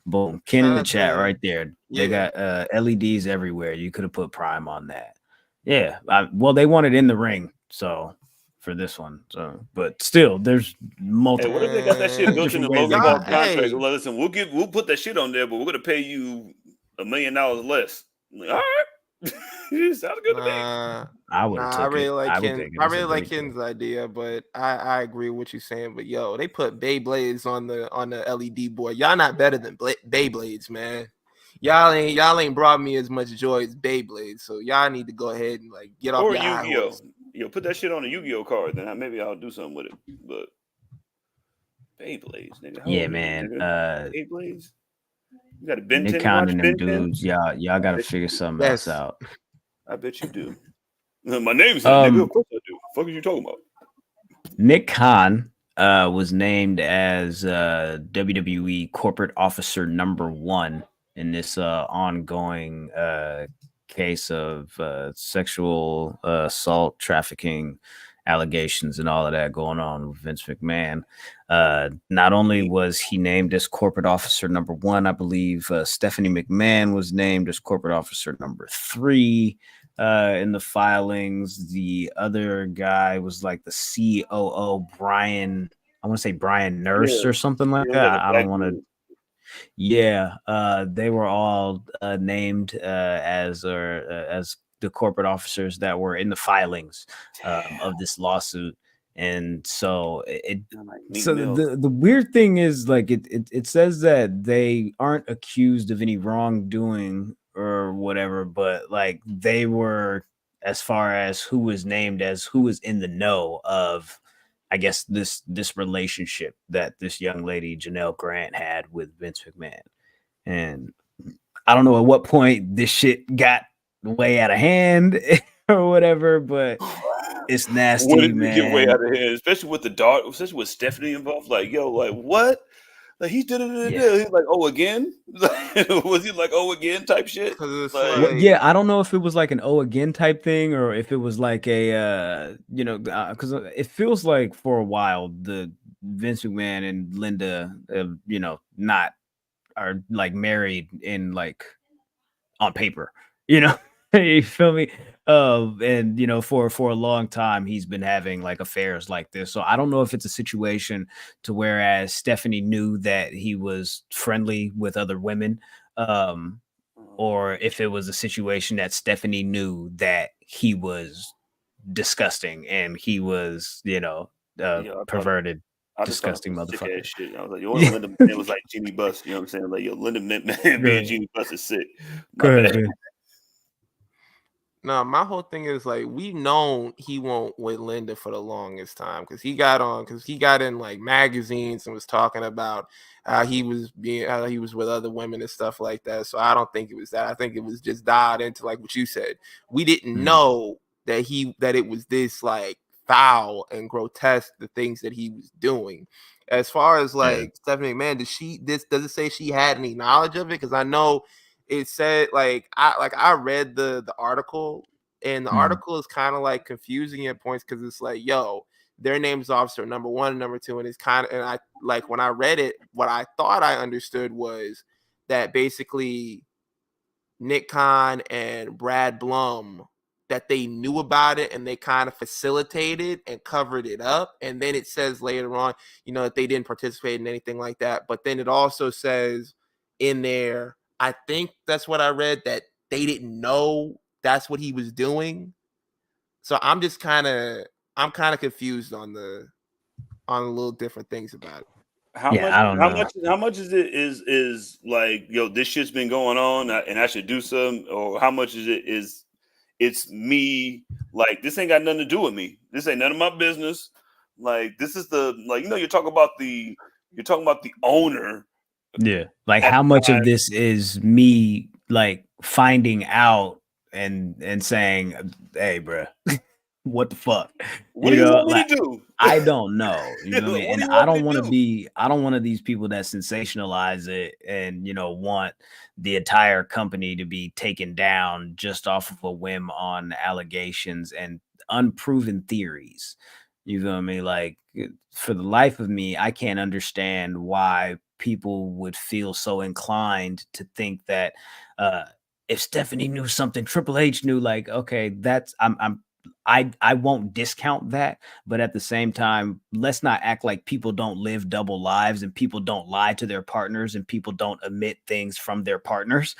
Boom. Ken in the chat right there. They got LEDs everywhere. You could have put Prime on that. Yeah. Well, they want it in the ring. So for this one. So, but still, there's multiple. Hey, what if they got that shit built in the Logan Paul contract? Well, listen, we'll put that shit on there, but we're gonna pay you $1 million less. Like, all right. Sounds good to me. I would. I really like Ken's idea, but I agree with what you're saying. But yo, they put Beyblades on the LED board. Y'all not better than Beyblades, man. Y'all ain't brought me as much joy as Beyblades. So y'all need to go ahead and like get off your high horse. Yo, put that shit on a Yu-Gi-Oh card, then maybe I'll do something with it. But Beyblades, nigga. Yeah, man. Beyblades. You got a Ben 10 Nick Khan and them dudes, y'all got to figure something else out. I bet you do. My name's nigga. Of course I do. What the fuck are you talking about? Nick Khan was named as WWE Corporate Officer #1 in this ongoing case of sexual assault, trafficking allegations and all of that going on with Vince McMahon. Not only was he named as corporate officer #1, I believe Stephanie McMahon was named as corporate officer #3 in the filings. The other guy was like the COO, Brian, I want to say Brian Nurse or something like that. I don't want to. Yeah, they were all named as the corporate officers that were in the filings of this lawsuit. And so the weird thing is like it says that they aren't accused of any wrongdoing or whatever, but like they were, as far as who was named as who was in the know of I guess this relationship that this young lady Janelle Grant had with Vince McMahon. And I don't know at what point this shit got way out of hand or whatever, but it's nasty, when did man. it get way out of hand, especially with the daughter, especially with Stephanie involved. Like, yo, like what? Like he did it. Yeah. He's like, oh, again? Was he like, oh, again type shit? Yeah, I don't know if it was like an oh again type thing or if it was like a because it feels like for a while the Vince McMahon and Linda, not are like married in like on paper, you feel me? And for a long time he's been having like affairs like this. So I don't know if it's a situation to whereas Stephanie knew that he was friendly with other women, or if it was a situation that Stephanie knew that he was disgusting and he was, perverted. Disgusting motherfucker. Shit. I was like, yo, Linda McMahon was like Jeannie Buss. You know what I'm saying? Like, yo, Linda McMahon being Jeannie Buss is sick. Go ahead. No, my whole thing is like we've known he won't with Linda for the longest time because he got in like magazines and was talking about how he was with other women and stuff like that. So I don't think it was that. I think it was just dialed into like what you said. We didn't know that it was this like foul and grotesque the things that he was doing. As far as like Stephanie McMahon, does it say she had any knowledge of it? Because I know it said I read the article and the article is kind of like confusing at points because it's like, yo, their name's officer number 1 and number 2, and it's kind of, and I like when I read it, what I thought I understood was that basically Nick Khan and Brad Blum, that they knew about it and they kind of facilitated and covered it up. And then it says later on, that they didn't participate in anything like that. But then it also says in there, I think that's what I read, that they didn't know that's what he was doing. So I'm kind of confused on the little different things about it. How much is it is like, yo, this shit's been going on and I should do something, or how much is it is it's me, like this ain't got nothing to do with me. This ain't none of my business. Like this is the you're talking about the owner. Yeah. Like how much of this is me like finding out and saying, hey, bro, what the fuck? What do you want me to do? I don't know. You know what I mean? And I don't want to be, one of these people that sensationalize it and, want the entire company to be taken down just off of a whim on allegations and unproven theories. You know what I mean? Like for the life of me, I can't understand why people would feel so inclined to think that if Stephanie knew something, Triple H knew, like, okay, that's I won't discount that, but at the same time, let's not act like people don't live double lives and people don't lie to their partners and people don't omit things from their partners.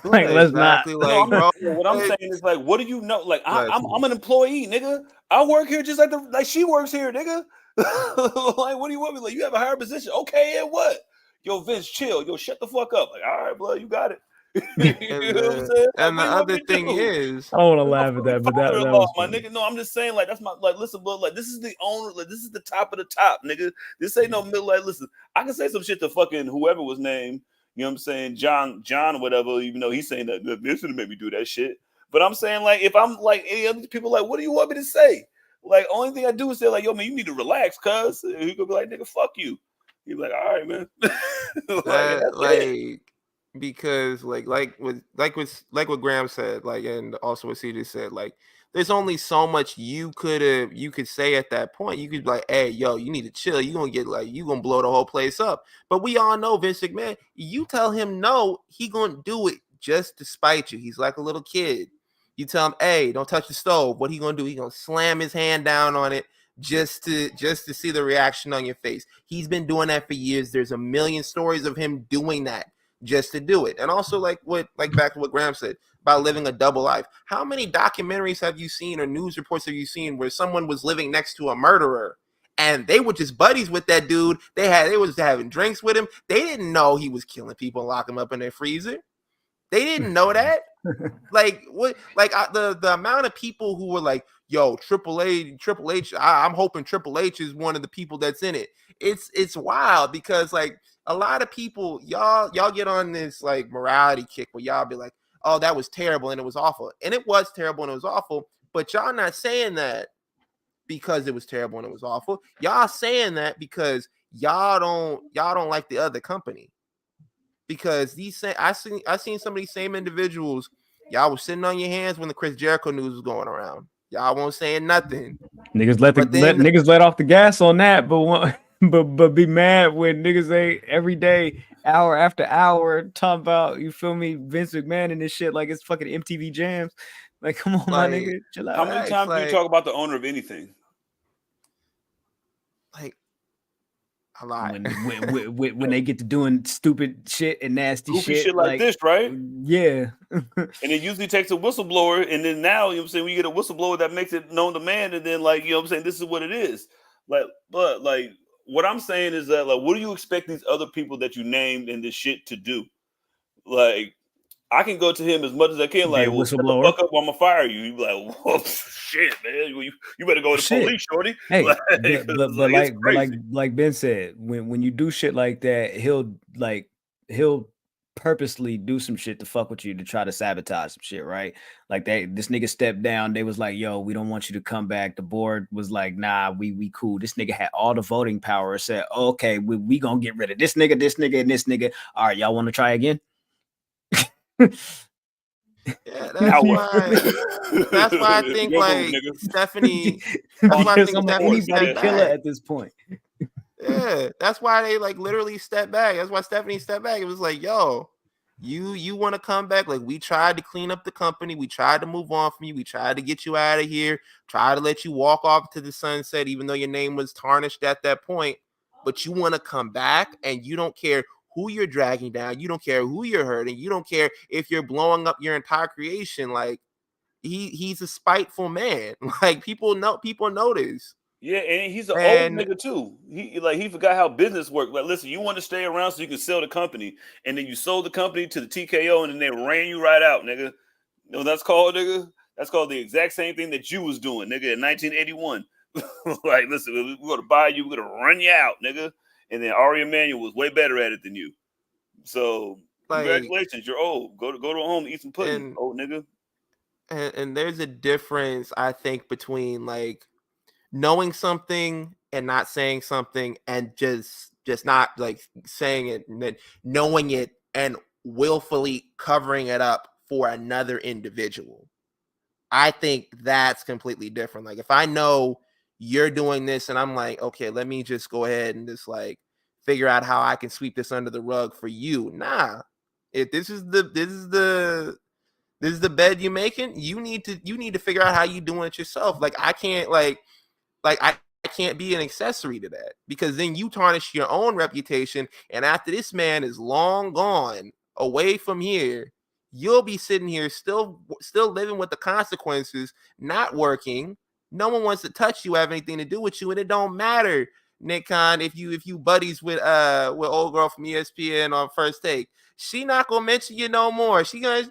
Like, let's not. Like, what I'm saying is, like, what do you know? Like, I'm an employee, nigga. I work here just like she works here, nigga. Like, what do you want me? Like, you have a higher position, okay? And what? Yo, Vince, chill. Yo, shut the fuck up. Like, all right, blood, you got it. And the other thing is, I don't want to laugh at that, but that was my nigga. No, I'm just saying, like, that's my, like, listen, bro, like, this is the owner, like, this is the top of the top, nigga. This ain't no middle. Like, listen, I can say some shit to fucking whoever was named, you know what I'm saying, John, or whatever, even though he's saying that this would make me do that shit. But I'm saying, like, if I'm like any other people, like, what do you want me to say? Like, only thing I do is say, like, yo, man, you need to relax, cuz. He could be like, nigga, fuck you. He's like, all right, man. Because like what Graham said, like, and also what CJ said, like, there's only so much you could say at that point. You could be like, hey, yo, you need to chill. You gonna blow the whole place up. But we all know Vince McMahon, you tell him no, he gonna do it just to spite you. He's like a little kid. You tell him, hey, don't touch the stove. What he gonna do? He gonna slam his hand down on it just to see the reaction on your face. He's been doing that for years. There's a million stories of him doing that just to do it. And also, like back to what Graham said about living a double life. How many documentaries have you seen or news reports have you seen where someone was living next to a murderer and they were just buddies with that dude? They was having drinks with him. They didn't know he was killing people and locking them up in their freezer. They didn't know that. Like what? Like the amount of people who were like, yo, Triple H, I'm hoping Triple H is one of the people that's in it. It's wild because like a lot of people, y'all get on this like morality kick where y'all be like, oh, that was terrible and it was awful. And it was terrible and it was awful, but y'all not saying that because it was terrible and it was awful. Y'all saying that because y'all don't like the other company. Because I seen some of these same individuals, y'all was sitting on your hands when the Chris Jericho news was going around. Y'all won't saying nothing. Niggas niggas let off the gas on that, but be mad when niggas ain't every day, hour after hour, talking about, you feel me, Vince McMahon and this shit like it's fucking MTV Jams. Like, come on, my nigga, chill out. How many times do you talk about the owner of anything? Like a lot. When they get to doing stupid shit and nasty shit like this, right? Yeah. And it usually takes a whistleblower, and then now, you know what I'm saying, we get a whistleblower that makes it known to man, and then like, you know what I'm saying, this is what it is. Like, but like what I'm saying is that, like, what do you expect these other people that you named in this shit to do? Like, I can go to him as much as I can, like, well, shut the fuck up, I'm gonna fire you. You be like, whoa, shit, man, you better go to the police, shorty. Hey, like Ben said, when you do shit like that, he'll purposely do some shit to fuck with you to try to sabotage some shit, right? Like this nigga stepped down. They was like, yo, we don't want you to come back. The board was like, nah, we cool. This nigga had all the voting power. Said, okay, we gonna get rid of this nigga, and this nigga. All right, y'all want to try again? Yeah, that's why I think like Stephanie. That's why I think anybody killer at this point. Yeah, that's why they like literally stepped back. That's why Stephanie stepped back. It was like, yo, you want to come back? Like, we tried to clean up the company, we tried to move on from you, we tried to get you out of here, try to let you walk off to the sunset, even though your name was tarnished at that point. But you want to come back, and you don't care who you're dragging down, you don't care who you're hurting, you don't care if you're blowing up your entire creation. Like, he's a spiteful man. Like, people notice. Yeah, and he's an old nigga too. He forgot how business works. Like, listen, you want to stay around so you can sell the company, and then you sold the company to the TKO, and then they ran you right out, nigga. You know what that's called, nigga? That's called the exact same thing that you was doing, nigga, in 1981. Like, listen, we're gonna buy you, we're gonna run you out, nigga. And then Ari Emanuel was way better at it than you. So like, congratulations, you're old. Go to home, eat some pudding, old nigga. And there's a difference, I think, between like knowing something and not saying something, and just not like saying it, and then knowing it and willfully covering it up for another individual. I think that's completely different. Like, if I know you're doing this and I'm like, okay, let me just go ahead and just like figure out how I can sweep this under the rug for you. Nah, if this is the bed you're making, you need to figure out how you doing it yourself. Like, I can't I can't be an accessory to that, because then you tarnish your own reputation. And after this man is long gone away from here, you'll be sitting here still living with the consequences, not working. No one wants to touch you, have anything to do with you, and it don't matter, Nick Khan, if you buddies with old girl from ESPN on First Take. She not gonna mention you no more.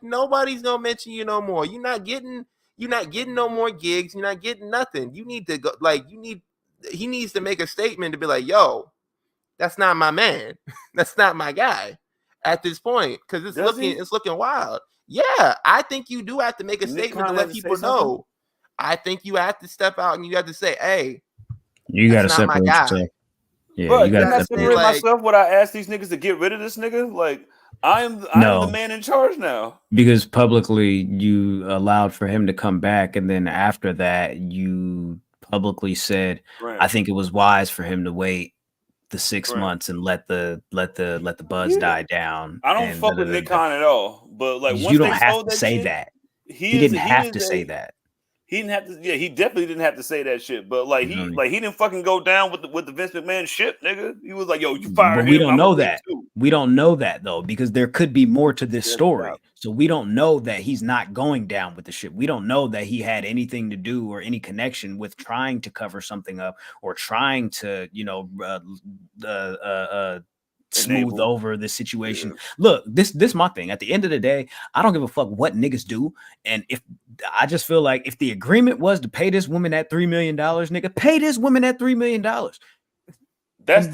Nobody's gonna mention you no more. You're not getting no more gigs. You're not getting nothing. You need to go. Like, he needs to make a statement to be like, yo, that's not my man. That's not my guy at this point, because it's looking wild. Yeah, I think you do have to make a statement to let people know. I think you have to step out and you have to say, hey, you got to separate yourself. Yeah, bro, you got to separate myself. Would I ask these niggas to get rid of this nigga? Like, I'm the man in charge now. Because publicly you allowed for him to come back, and then after that you publicly said, I think it was wise for him to wait the 6 months and let the buzz die down. I don't fuck with Nick Khan at all, but like, once you don't have to say that. He didn't have to say that. He didn't have to. Yeah, he definitely didn't have to say that shit. But like, he didn't fucking go down with the Vince McMahon shit, nigga. He was like, "Yo, you fired him." But we don't know that. We don't know that though, because there could be more to this story. So we don't know that he's not going down with the shit. We don't know that he had anything to do or any connection with trying to cover something up or trying to, smooth over the situation. Look, this my thing. At the end of the day, I don't give a fuck what niggas do, and if I just feel like if the agreement was to pay this woman that $3 million, nigga, pay this woman that $3 million. That's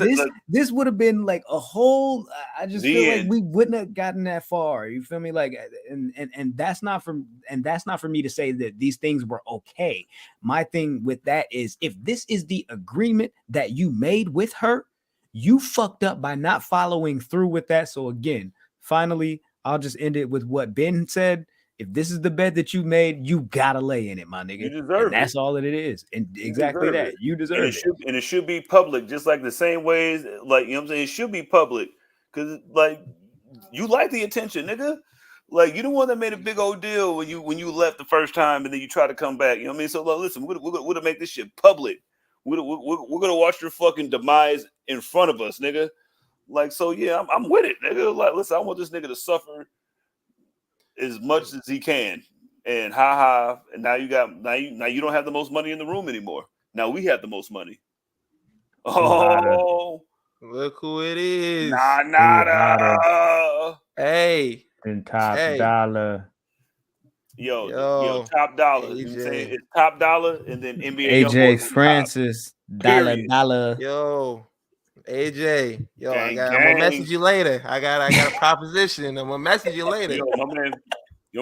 this would have been like a whole. I just feel like end. we wouldn't have gotten that far. You feel me? Like, and that's not for me to say that these things were okay. My thing with that is, if this is the agreement that you made with her, you fucked up by not following through with that. So again, finally, I'll just end it with what Ben said. If this is the bed that you made, you gotta lay in it, my nigga. You deserve it. That's all that it is. And exactly that. You deserve it. And it should be public, just like the same ways, like, you know what I'm saying? It should be public. Because, like, you like the attention, nigga. Like, you the one that made a big old deal when you left the first time and then you try to come back. You know what I mean? So, like, listen, we're gonna make this shit public. We're gonna watch your fucking demise in front of us, nigga. Like, so yeah, I'm with it, nigga. Like, listen, I want this nigga to suffer as much as he can, and and now you don't have the most money in the room anymore. Now we have the most money. Oh, look who it is! Nada. Hey, and top dollar. Yo, top dollar. You know what I'm saying? It's top dollar, and then NBA. AJ Francis, dollar. Yo. AJ, I'm gonna message you later. I got a proposition. I'm gonna message you later. Yo, my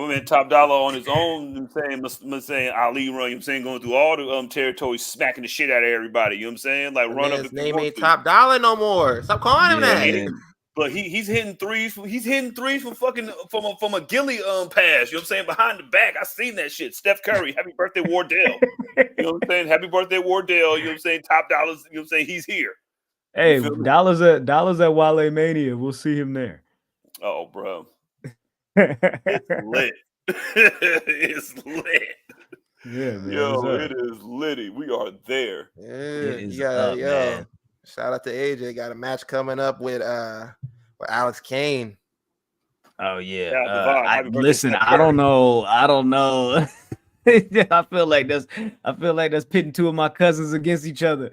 man, top dollar on his own. You know what I'm saying, Ali run. You know what I'm saying, going through all the territories, smacking the shit out of everybody. You know what I'm saying, like run up. His name ain't top dollar no more. Stop calling him that. But he's hitting threes. He's hitting threes from fucking from a ghillie pass. You know what I'm saying, behind the back. I seen that shit. Steph Curry, happy birthday, Wardell. You know what I'm saying, happy birthday, Wardell. You know what I'm saying, top dollars. You know what I'm saying, he's here. Hey, dollars at Wale Mania. We'll see him there. Oh, bro, it's lit. It's lit. Yeah, man. Yo, it is litty. We are there. Yeah, man. Shout out to AJ. Got a match coming up with Alex Kane. Oh yeah. Listen, I don't know. I feel like that's pitting two of my cousins against each other.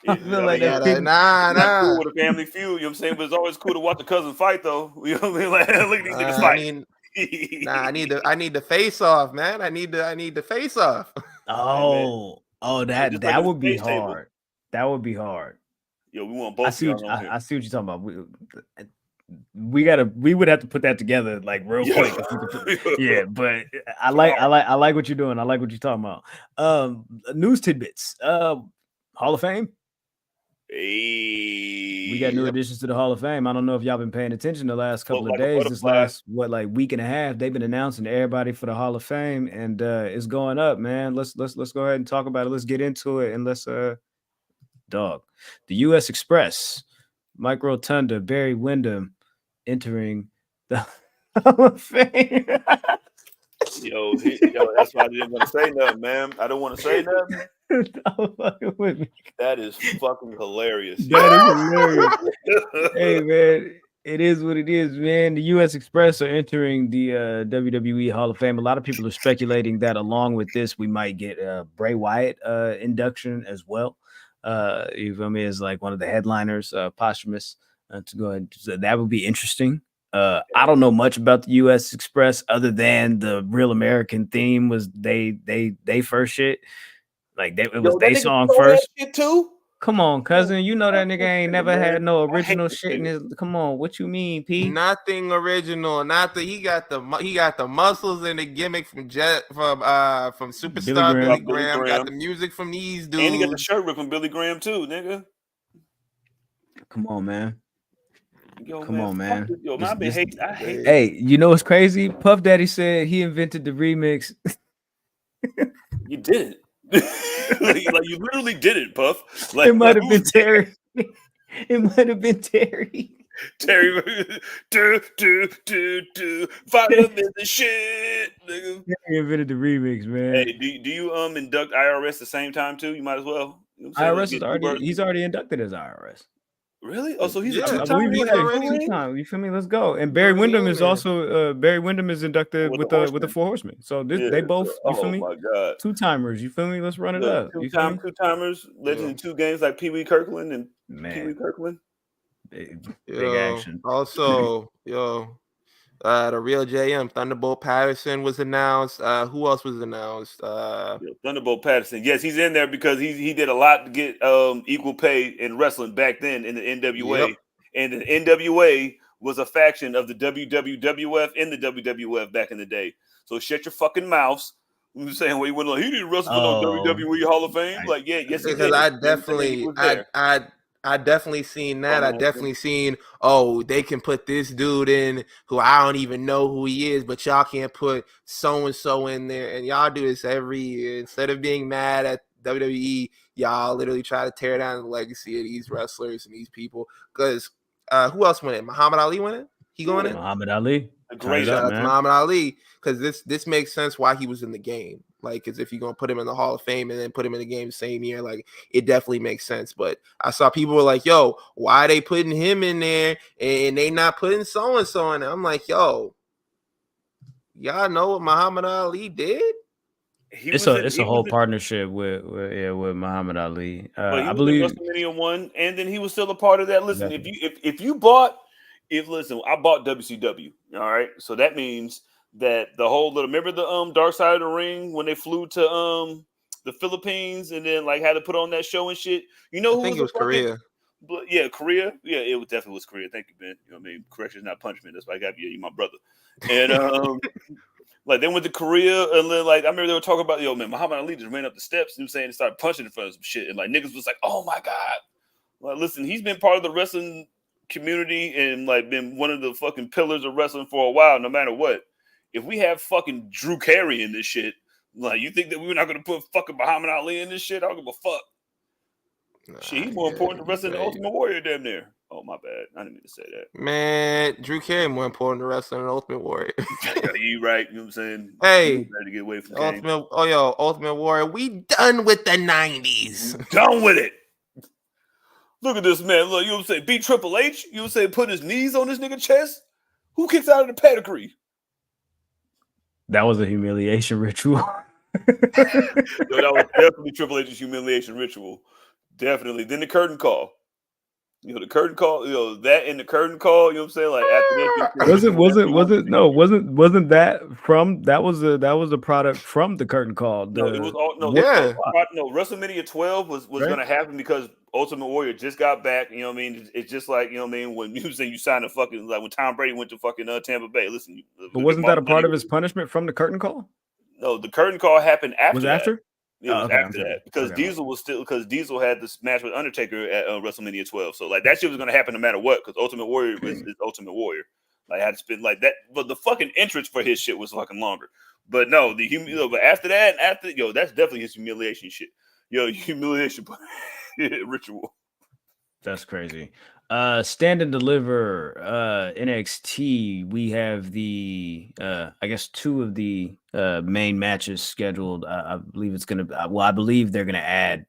I feel like that's cool with a family feud. You know what I'm saying? But it's always cool to watch the cousin fight, though. You know what I mean? Like, look at these niggas fight. I need the face off, man. I need the face off. That would be hard. That would be hard. Yo, we want both. I see what you're talking about. We would have to put that together like real quick. Yeah, but I like what you're doing. I like what you're talking about. News tidbits. Hall of Fame. Hey, we got new additions to the Hall of Fame. I don't know if y'all been paying attention the last couple of days. This last week and a half, they've been announcing everybody for the Hall of Fame, and it's going up, man. Let's go ahead and talk about it. Let's get into it, and let's the U.S. Express, Mike Rotunda, Barry Windham entering the Hall of Fame. Yo, that's why I didn't want to say nothing, man. I don't want to say nothing. With me. That is fucking hilarious. That is hilarious. Hey, man, it is what it is, man. The U.S. Express are entering the WWE Hall of Fame. A lot of people are speculating that along with this, we might get Bray Wyatt induction as well. You feel me? As like one of the headliners, posthumous, to go ahead. So that would be interesting. I don't know much about the U.S. Express other than the Real American theme was they first shit. Like it was their song first. Shit too? Come on, cousin. You know that nigga ain't never had no original shit in his. Come on, what you mean, P? Nothing original. He got the muscles and the gimmick from Superstar Billy Graham. Got the music from these dudes. And he got the shirt rip from Billy Graham too, nigga. Come on, man. Come on, man. Yo, I hate. Hey, you know what's crazy? Puff Daddy said he invented the remix. You did it. like you literally did it, Puff. Like, it might have been Terry. It might have been Terry. Terry, fight him in the shit, nigga. He invented the remix, man. Hey, do you induct IRS at the same time too? You might as well. You know IRS is he's already inducted as IRS. Really? Oh, so he's a I believe he's two-time. You feel me? Let's go. And Barry Windham is also Barry Windham is inducted with the Four Horsemen. So they both. You feel me? Oh my god, two-timers. You feel me? Let's run it up. Two-timers. Legend in two games like Pee Wee Kirkland and Pee Wee Kirkland. Big action. Also, The real JM, Thunderbolt Patterson was announced. Who else was announced? Thunderbolt Patterson. Yes, he's in there because he did a lot to get equal pay in wrestling back then in the NWA. Yep. And the NWA was a faction of the WWF and the WWF back in the day. So shut your fucking mouths. I'm saying, well, he went like he didn't wrestle for no WWE Hall of Fame. Like, yeah, yes, he did. Because I definitely seen that. I definitely seen, they can put this dude in who I don't even know who he is, but y'all can't put so-and-so in there. And y'all do this every year. Instead of being mad at WWE, y'all literally try to tear down the legacy of these wrestlers and these people. Because who else went in? Muhammad Ali went in? He going in? Muhammad Ali. Great shout out to Muhammad Ali, because this makes sense why he was in the game. Like, because if you're gonna put him in the Hall of Fame and then put him in the game the same year, like it definitely makes sense. But I saw people were like, "Yo, why are they putting him in there and they not putting so and so in there?" I'm like, "Yo, y'all know what Muhammad Ali did?" It's a whole partnership with Muhammad Ali. I believe WrestleMania 1, and then he was still a part of that. Listen, I bought WCW, all right. So that means that the whole remember the Dark Side of the Ring when they flew to the Philippines and then like had to put on that show and shit. You know, I think it was Korea. Yeah, Korea. Yeah, it definitely was Korea. Thank you, Ben. You know what I mean? Correction is not punishment. That's why I got you. You my brother. And like they went to Korea and then like I remember they were talking about Muhammad Ali just ran up the steps and saying and started punching in front of some shit and like niggas was like, oh my god. Like listen, he's been part of the wrestling community and like been one of the fucking pillars of wrestling for a while. No matter what, if we have fucking Drew Carey in this shit, like you think that we're not gonna put fucking Muhammad Ali in this shit? I don't give a fuck. Shit, he's more important to wrestling than Ultimate Warrior, damn near. Oh my bad, I didn't mean to say that. Man, Drew Carey more important to wrestling than Ultimate Warrior. You right? You know what I'm saying? Hey, to get away from Ultimate Warrior, we done with the 90s. Done with it. Look at this man. Look, you know what I'm saying? Beat Triple H. You know what I'm saying? Put his knees on this nigga chest. Who kicks out of the pedigree? That was a humiliation ritual. That was definitely Triple H's humiliation ritual. Definitely. Then the curtain call. The curtain call, that in the curtain call, you know what I'm saying? Like after that, wasn't that was a product from the curtain call. WrestleMania 12 was gonna happen because Ultimate Warrior just got back. You know what I mean? It's just like, you know what I mean, when you sign a fucking like when Tom Brady went to fucking Tampa Bay. Listen, but wasn't that a part of his punishment from the curtain call? No, the curtain call happened after. Was after? It was after that because Diesel had this match with Undertaker at WrestleMania 12. So like that shit was gonna happen no matter what because Ultimate Warrior is Ultimate Warrior. Like I had to spend like that, but the fucking entrance for his shit was fucking longer. But no, but after that, that's definitely his humiliation shit. Humiliation ritual. That's crazy. Stand and Deliver NXT. We have the I guess two of the main matches scheduled. I believe it's gonna I believe they're gonna add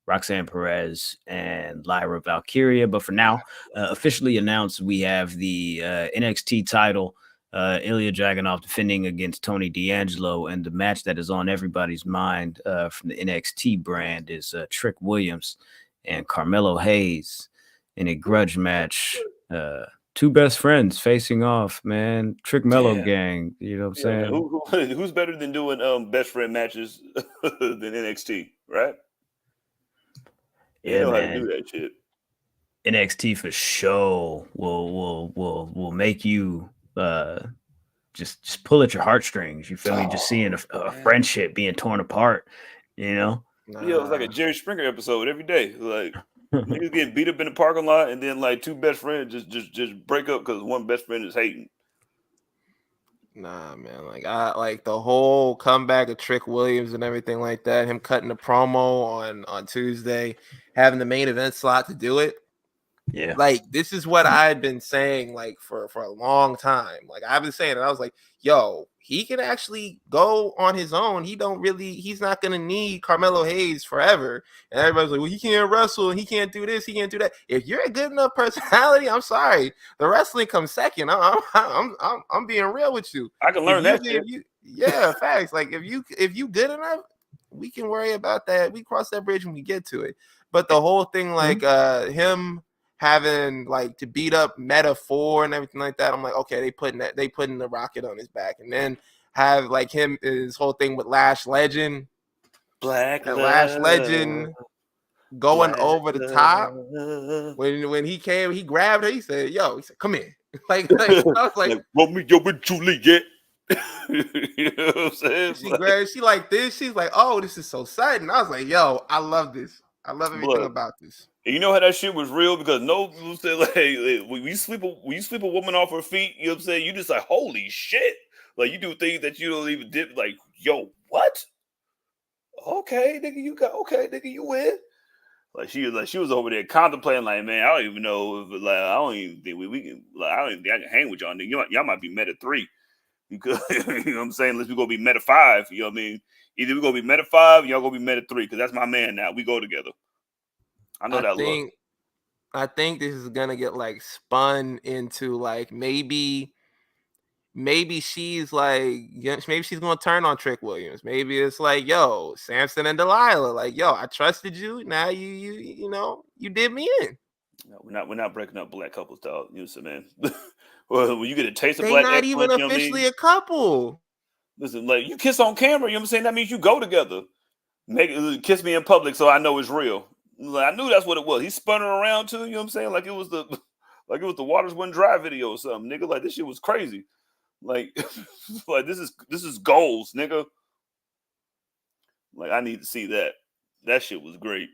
Roxanne Perez and Lyra Valkyria, but for now, officially announced we have the NXT title, Ilya Dragunov defending against Tony D'Angelo, and the match that is on everybody's mind from the NXT brand is Trick Williams and Carmelo Hayes in a grudge match. Two best friends facing off, man. Trick Mello gang. You know what I'm saying? Who's better than doing best friend matches than NXT, right? Yeah, know man. How to do that shit. NXT for sure will make you just pull at your heartstrings. You feel me? Just seeing a friendship being torn apart, you know? Yeah, it's like a Jerry Springer episode every day. Like niggas getting beat up in the parking lot, and then like two best friends just break up because one best friend is hating. Nah, man. Like I like the whole comeback of Trick Williams and everything like that. Him cutting the promo on Tuesday, having the main event slot to do it. Yeah, like this is what I had been saying like for a long time. Like I've been saying it. I was like, yo, he can actually go on his own. He's not gonna need Carmelo Hayes forever. And everybody's like, well, he can't wrestle and he can't do this, he can't do that. If you're a good enough personality, I'm sorry, the wrestling comes second. I'm being real with you. I can learn that. Yeah, facts. Like if you good enough, we can worry about that. We cross that bridge when we get to it. But the whole thing, like him having like to beat up Meta 4 and everything like that. I'm like, okay, they putting the rocket on his back, and then have like his whole thing with Lash Legend, Lash Legend going over the top. When he came, he grabbed her. He said, come here. like I was like Romeo and Juliet. You know what I'm saying? She like this. She's like, oh, this is so sudden. I was like, yo, I love this. I love everything about this. And you know how that shit was real? Because no people say like when you sleep a woman off her feet, you know what I'm saying? You just like, holy shit. Like you do things that you don't even did, like, yo, what? Okay, nigga, you win. Like she was over there contemplating, like, man, I don't even know if, like, I don't even think we can, like, I don't even think I can hang with y'all nigga. Y'all might be Meta 3. Because you know what I'm saying? Unless we gonna be Meta 5, you know what I mean? Either we gonna be Meta 5, y'all gonna be Meta 3, because that's my man now. We go together. I know that look. I think this is gonna get like spun into like maybe she's like, maybe she's gonna turn on Trick Williams. Maybe it's like, yo, Samson and Delilah, like, yo, I trusted you. Now you did me in. No, we're not breaking up black couples, dog. You know what I'm saying? Well, when you get a taste of they black, not even officially a couple. Listen, like you kiss on camera, you know what I'm saying? That means you go together. Kiss me in public, so I know it's real. Like, I knew that's what it was. He spun her around too. You know what I'm saying? Like it was the Waters Wouldn't Dry video or something, nigga. Like this shit was crazy. Like, like this is goals, nigga. Like I need to see that. That shit was great.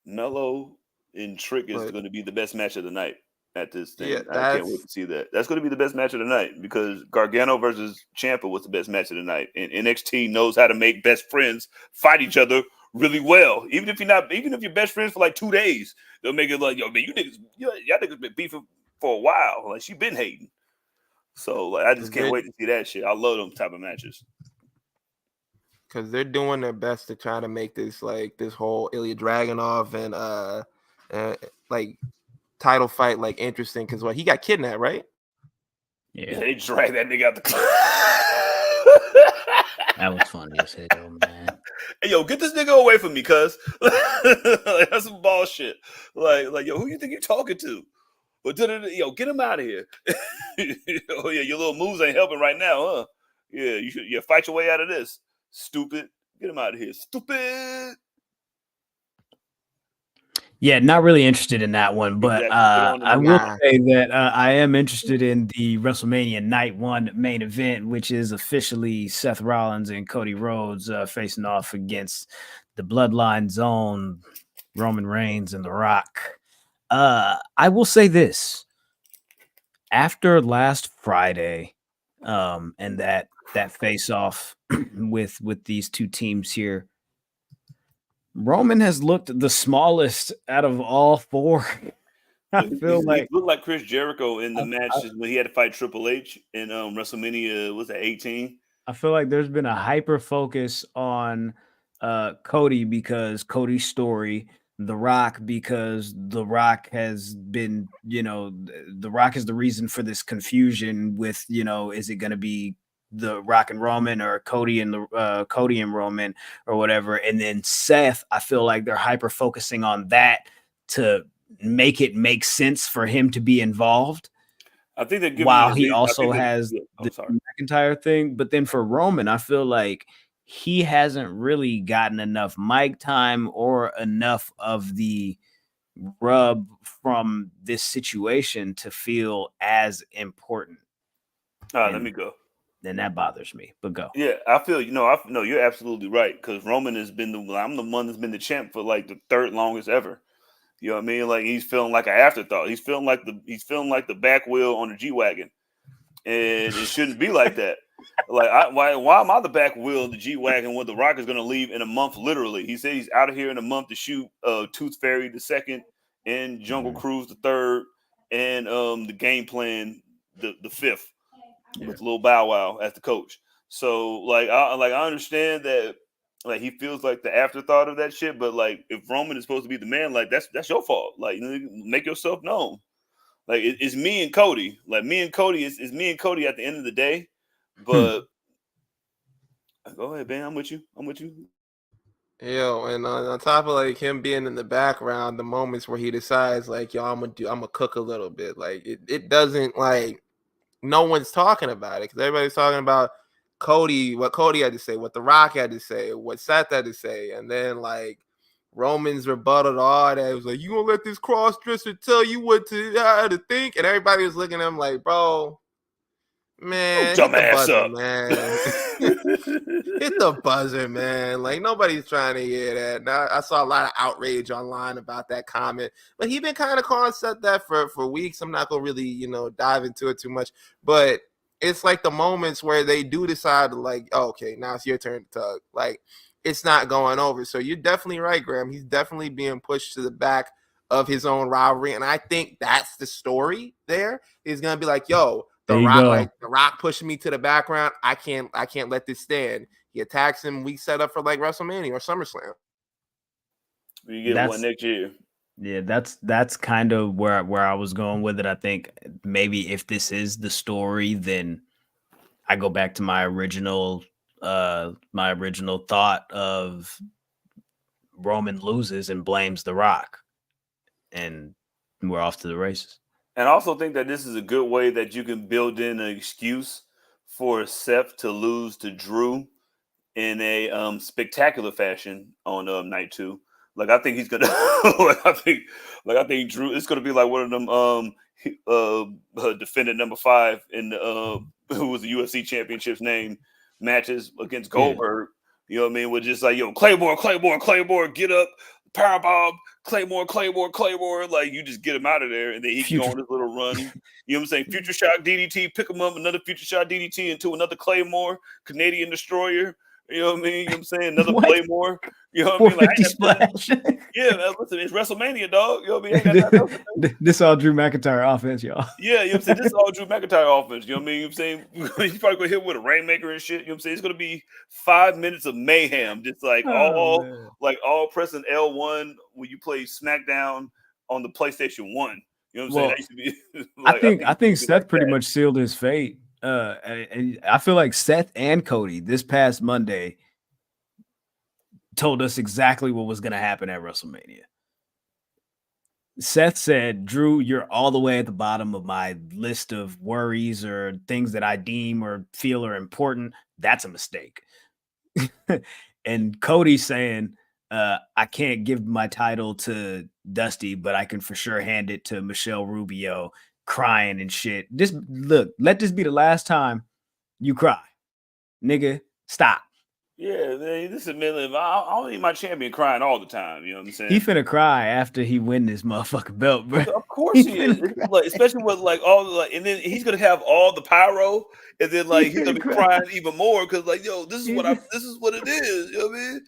Mello and Trick is going to be the best match of the night at this thing. Yeah, I can't wait to see that. That's going to be the best match of the night because Gargano versus Ciampa was the best match of the night, and NXT knows how to make best friends fight each other really well. Even if you're best friends for like 2 days, they'll make it like, yo, man, y'all niggas been beefing for a while. Like she been hating. So like I just can't wait to see that shit. I love them type of matches. Because they're doing their best to try to make this like this whole Ilya Dragunov and like title fight like interesting. Because he got kidnapped, right? Yeah, they dragged that nigga out the club. That was funny as hell, man. Hey, yo, get this nigga away from me, cuz. Like, that's some bullshit. Like, yo, who you think you're talking to? Yo, get him out of here. Oh yeah, your little moves ain't helping right now, huh? Yeah, you should fight your way out of this. Stupid. Get him out of here. Stupid. Yeah, not really interested in that one, but I will say that I am interested in the WrestleMania Night 1 main event, which is officially Seth Rollins and Cody Rhodes facing off against the Bloodline Zone, Roman Reigns and The Rock. I will say this. After last Friday and that face-off with these two teams here, Roman has looked the smallest out of all four. He looked like Chris Jericho in the matches when he had to fight Triple H in WrestleMania, was that 18? I feel like there's been a hyper focus on Cody because Cody's story, The Rock because The Rock has been, The Rock is the reason for this confusion with, is it going to be The Rock and Roman or Cody and Roman or whatever. And then Seth, I feel like they're hyper focusing on that to make it make sense for him to be involved. I think that while he also has the McIntyre thing, but then for Roman, I feel like he hasn't really gotten enough mic time or enough of the rub from this situation to feel as important. Let me go. Then that bothers me, but go. Yeah, I feel you're absolutely right because Roman has been I'm the one that's been the champ for like the third longest ever. You know what I mean? Like he's feeling like an afterthought. He's feeling like the back wheel on the G-Wagon, and it shouldn't be like that. Like why am I the back wheel of the G-Wagon when The Rock is going to leave in a month? Literally, he said he's out of here in a month to shoot Tooth Fairy the second and Jungle Cruise the third and the Game Plan the fifth. With Lil Bow Wow as the coach. So I understand that like he feels like the afterthought of that shit, but like if Roman is supposed to be the man, like that's your fault. Like make yourself known. Like it's me and Cody. Like me and Cody is me and Cody at the end of the day. But go ahead, Ben. I'm with you. Yo, and on top of like him being in the background, the moments where he decides like, yo, I'm gonna cook a little bit. Like it doesn't like no one's talking about it because everybody's talking about Cody, what Cody had to say, what The Rock had to say, what Seth had to say, and then like Roman's rebuttal to all that. It was like, you gonna let this cross dresser tell you what to think? And everybody was looking at him like, bro, man, hit the buzzer, man. Hit the buzzer, man. Like nobody's trying to hear that. Now, I saw a lot of outrage online about that comment, but he been kind of calling Seth that for weeks. I'm not gonna really, dive into it too much, but it's like the moments where they do decide to like, oh, okay, now it's your turn to tug. Like it's not going over. So you're definitely right, Graham. He's definitely being pushed to the back of his own rivalry, and I think that's the story. There, he's gonna be like, yo. The Rock pushing me to the background. I can't let this stand. He attacks him. We set up for like WrestleMania or SummerSlam. You get one next year. Yeah, that's kind of where I was going with it. I think maybe if this is the story, then I go back to my original thought of Roman loses and blames The Rock, and we're off to the races. And I also think that this is a good way that you can build in an excuse for Seth to lose to Drew in a spectacular fashion on night 2. Like I think he's gonna, I think Drew. It's gonna be like one of them defendant number 5 in who was the UFC championships name matches against Goldberg. You know what I mean? We're just like, yo, Claymore, get up. Powerbomb, Claymore. Like you just get him out of there, and then he can go on his little run. You know what I'm saying? Future shot DDT, pick him up, another future shot DDT into another Claymore, Canadian Destroyer. You know what I mean? You know what I'm saying? Another Claymore. You know what I mean? Like, splash. Yeah, listen, it's WrestleMania, dog. You know what I mean? This all Drew McIntyre offense, y'all. Yeah, you know what I'm saying? This is all Drew McIntyre offense. You know what I mean? You know what I'm saying? He's probably going to hit with a Rainmaker and shit. You know what I'm saying? It's going to be 5 minutes of mayhem. Just like all pressing L1 when you play SmackDown on the PlayStation 1. You know what I'm saying? That used to be, like, I think Seth pretty much sealed his fate. And I feel like Seth and Cody this past Monday told us exactly what was going to happen at WrestleMania. Seth said, Drew, you're all the way at the bottom of my list of worries or things that I deem or feel are important. That's a mistake. And Cody saying, I can't give my title to Dusty, but I can for sure hand it to Michelle Rubio, crying and shit. Just look, let this be the last time you cry. Nigga, stop. Yeah, this is Midland. I don't need my champion crying all the time. You know what I'm saying? He finna cry after he win this motherfucking belt, bro. Of course he is. Like, especially with like all the and then he's gonna have all the pyro, and then like he's gonna be crying even more because like, yo, this is what it is. You know what I mean?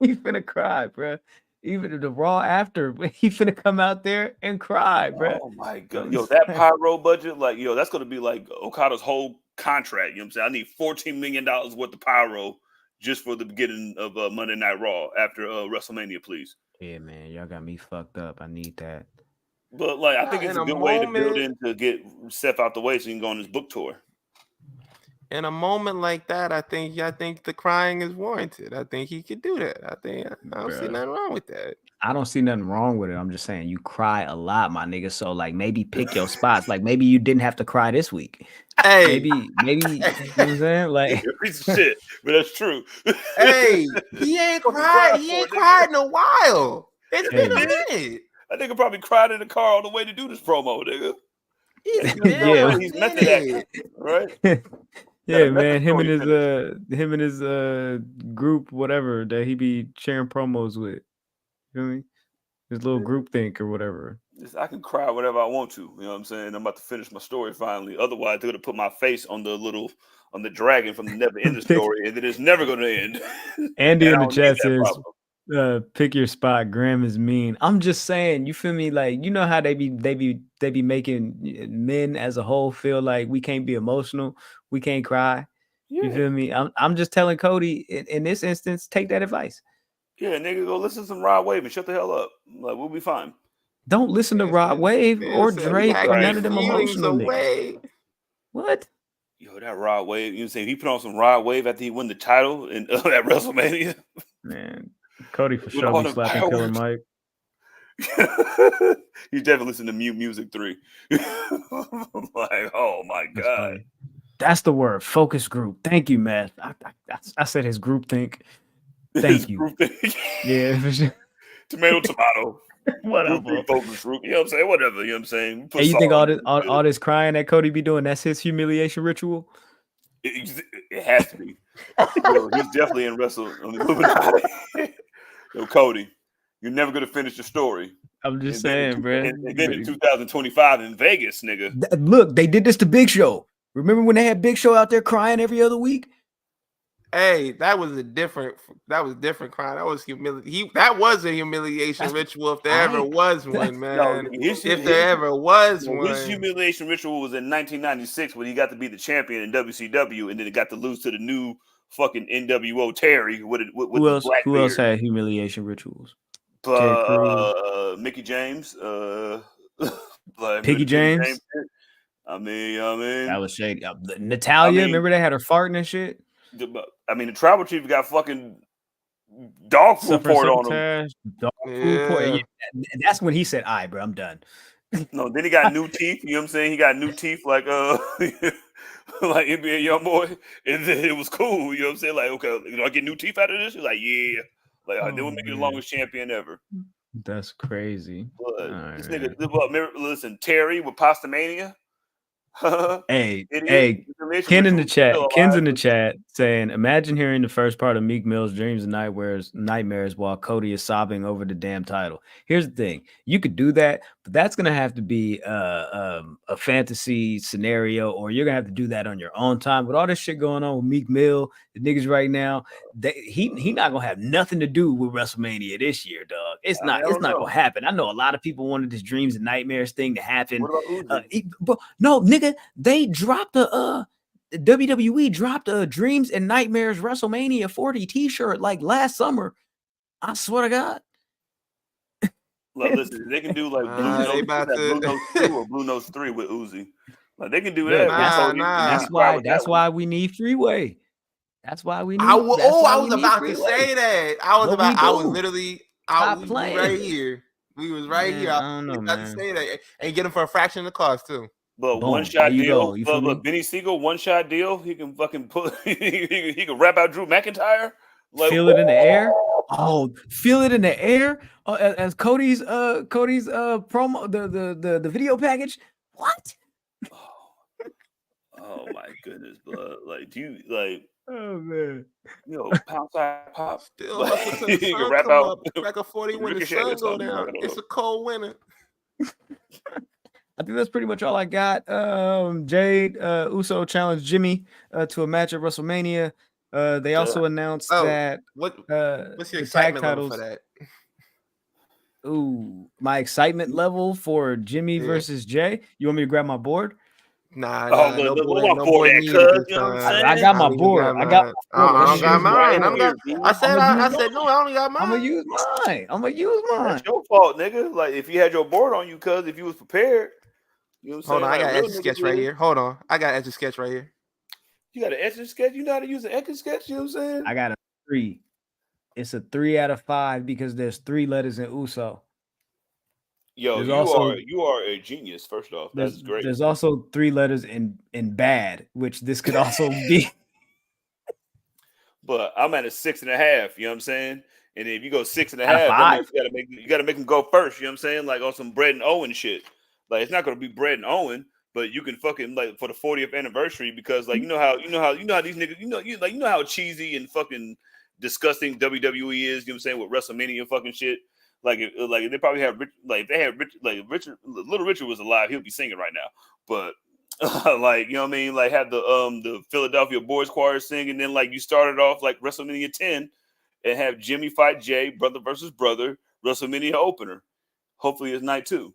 He finna cry, bro. Even the Raw after, he finna come out there and cry, bro. Oh my god, yo, that pyro budget, like, yo, that's gonna be like Okada's whole contract. You know what I'm saying? I need $14 million worth of pyro just for the beginning of Monday Night Raw after WrestleMania, please. Yeah, man, y'all got me fucked up. I need that. But like, I think it's a good way to build in to get Seth out the way so he can go on his book tour. In a moment like that, I think the crying is warranted. I think he could do that. I don't see nothing wrong with that. I don't see nothing wrong with it. I'm just saying you cry a lot, my nigga. So like maybe pick your spots. Like maybe you didn't have to cry this week. Hey, maybe you know what I'm saying? Like piece of shit, but that's true. Hey, he ain't cried. He ain't cried in a while. It's been a minute. I think I probably cried in the car on the way to do this promo, nigga. He's method acting, right? Yeah, man. Him and his group, whatever that he be sharing promos with. You know what I mean? His little group think or whatever. I can cry whatever I want to. You know what I'm saying? I'm about to finish my story finally. Otherwise, they're gonna put my face on the dragon from the never ending story, and then it's never gonna end. Andy in the chat says, pick your spot. Graham is mean. I'm just saying, you feel me? Like, you know how they be making men as a whole feel like we can't be emotional, we can't cry. Yeah. You feel me? I'm just telling Cody in this instance, take that advice. Yeah, nigga, go listen to some Rod Wave and shut the hell up. Like, we'll be fine. Don't listen to Rod Wave or Drake or none of them emotional niggas. What? Yo, that Rod Wave, you know what I'm saying? He put on some Rod Wave after he won the title at WrestleMania. Man, Cody for sure be slapping Killer Mike. He's definitely listening to Music 3. Like, oh my God. That's the word. Focus group. Thank you, Matt. I said his group think. Thank you. Group think. Yeah. Tomato. Whatever. Group, focus group. You know what I'm saying? Whatever. You know what I'm saying? Hey, you think all this crying that Cody be doing, that's his humiliation ritual? It has to be. Yo, he's definitely in Wrestle Illuminati. Yo, Cody, you're never gonna finish the story. I'm just saying, bro. And then in 2025 in Vegas, nigga. Look, they did this to Big Show. Remember when they had Big Show out there crying every other week? Hey, that was different crying. That was humiliation. That was a humiliation ritual if there ever was one, man. If there ever was one. His humiliation ritual was in 1996 when he got to be the champion in WCW, and then it got to lose to the new fucking NWO Terry. Who else had humiliation rituals? Mickey James. Piggy James. I mean, that was shady. Natalia, remember they had her farting and shit. The tribal chief got fucking dog food poured on him. Yeah, that's when he said, "All right, bro, I'm done." No, then he got new teeth. You know what I'm saying? He got new teeth, like like NBA young boy, and then it was cool. You know what I'm saying? Like, okay, I get new teeth out of this? He's like, yeah. Like, they will make you the longest champion ever. That's crazy. But this nigga, listen, Terry with Pastamania. Hey, Ken in the chat. Ken's in the chat saying, "Imagine hearing the first part of Meek Mill's Dreams and Nightmares while Cody is sobbing over the damn title." Here's the thing: you could do that, but that's gonna have to be a fantasy scenario, or you're gonna have to do that on your own time. With all this shit going on with Meek Mill, the niggas right now, he not gonna have nothing to do with WrestleMania this year, dog. It's not gonna happen. I know a lot of people wanted this Dreams and Nightmares thing to happen. But no, nigga, they dropped WWE dropped a Dreams and Nightmares WrestleMania 40 t-shirt like last summer. I swear to God. Listen, they can do like Blue Nose 2 or Blue Nose 3 with Uzi. Like they can do that. That's why we need freeway. That's why we need. I was about to say that. I was right here. We was right here. I don't know, man. To say that and get him for a fraction of the cost too. But one shot deal. But Benny Siegel, one shot deal. He can fucking put. he can rap out Drew McIntyre. Like, feel it in the air. Oh, feel it in the air. As Cody's promo, the video package. What? Oh my goodness, blood. Like, do you like? Oh man. Pound side pop. Still you can rap out like a 40 when the sun go down. It's a cold winter. I think that's pretty much all I got. Jade Uso challenged Jimmy to a match at WrestleMania. They also announced that what's your excitement level for that? Ooh, my excitement level for Jimmy versus Jay. You want me to grab my board? Nah, I got my board. I don't got mine. I said no, I only got mine. I'm gonna use mine. That's your fault, nigga. Like if you had your board on you, cuz if you was prepared. You know what I'm saying? Hold on, I got an etch sketch right here. Hold on. I got an etch sketch right here. You got an etch sketch? You know how to use an etch sketch? You know what I'm saying? I got a 3. It's a 3 out of 5 because there's 3 letters in Uso. Yo, you are a genius. First off, that's great. There's also 3 letters in bad, which this could also be. But I'm at a 6.5. You know what I'm saying? And if you go 6.5, you gotta make them go first. You know what I'm saying? Like on some Brett and Owen shit. Like it's not gonna be Brett and Owen, but you can fucking like for the 40th anniversary because like you know how these niggas you know how cheesy and fucking disgusting WWE is. You know what I'm saying with WrestleMania fucking shit. Like they probably have Little Richard was alive, he'll be singing right now. But like you know what I mean, like have the Philadelphia Boys Choir sing, and then like you started off like WrestleMania 10 and have Jimmy fight Jay, brother versus brother, WrestleMania opener. Hopefully it's night 2.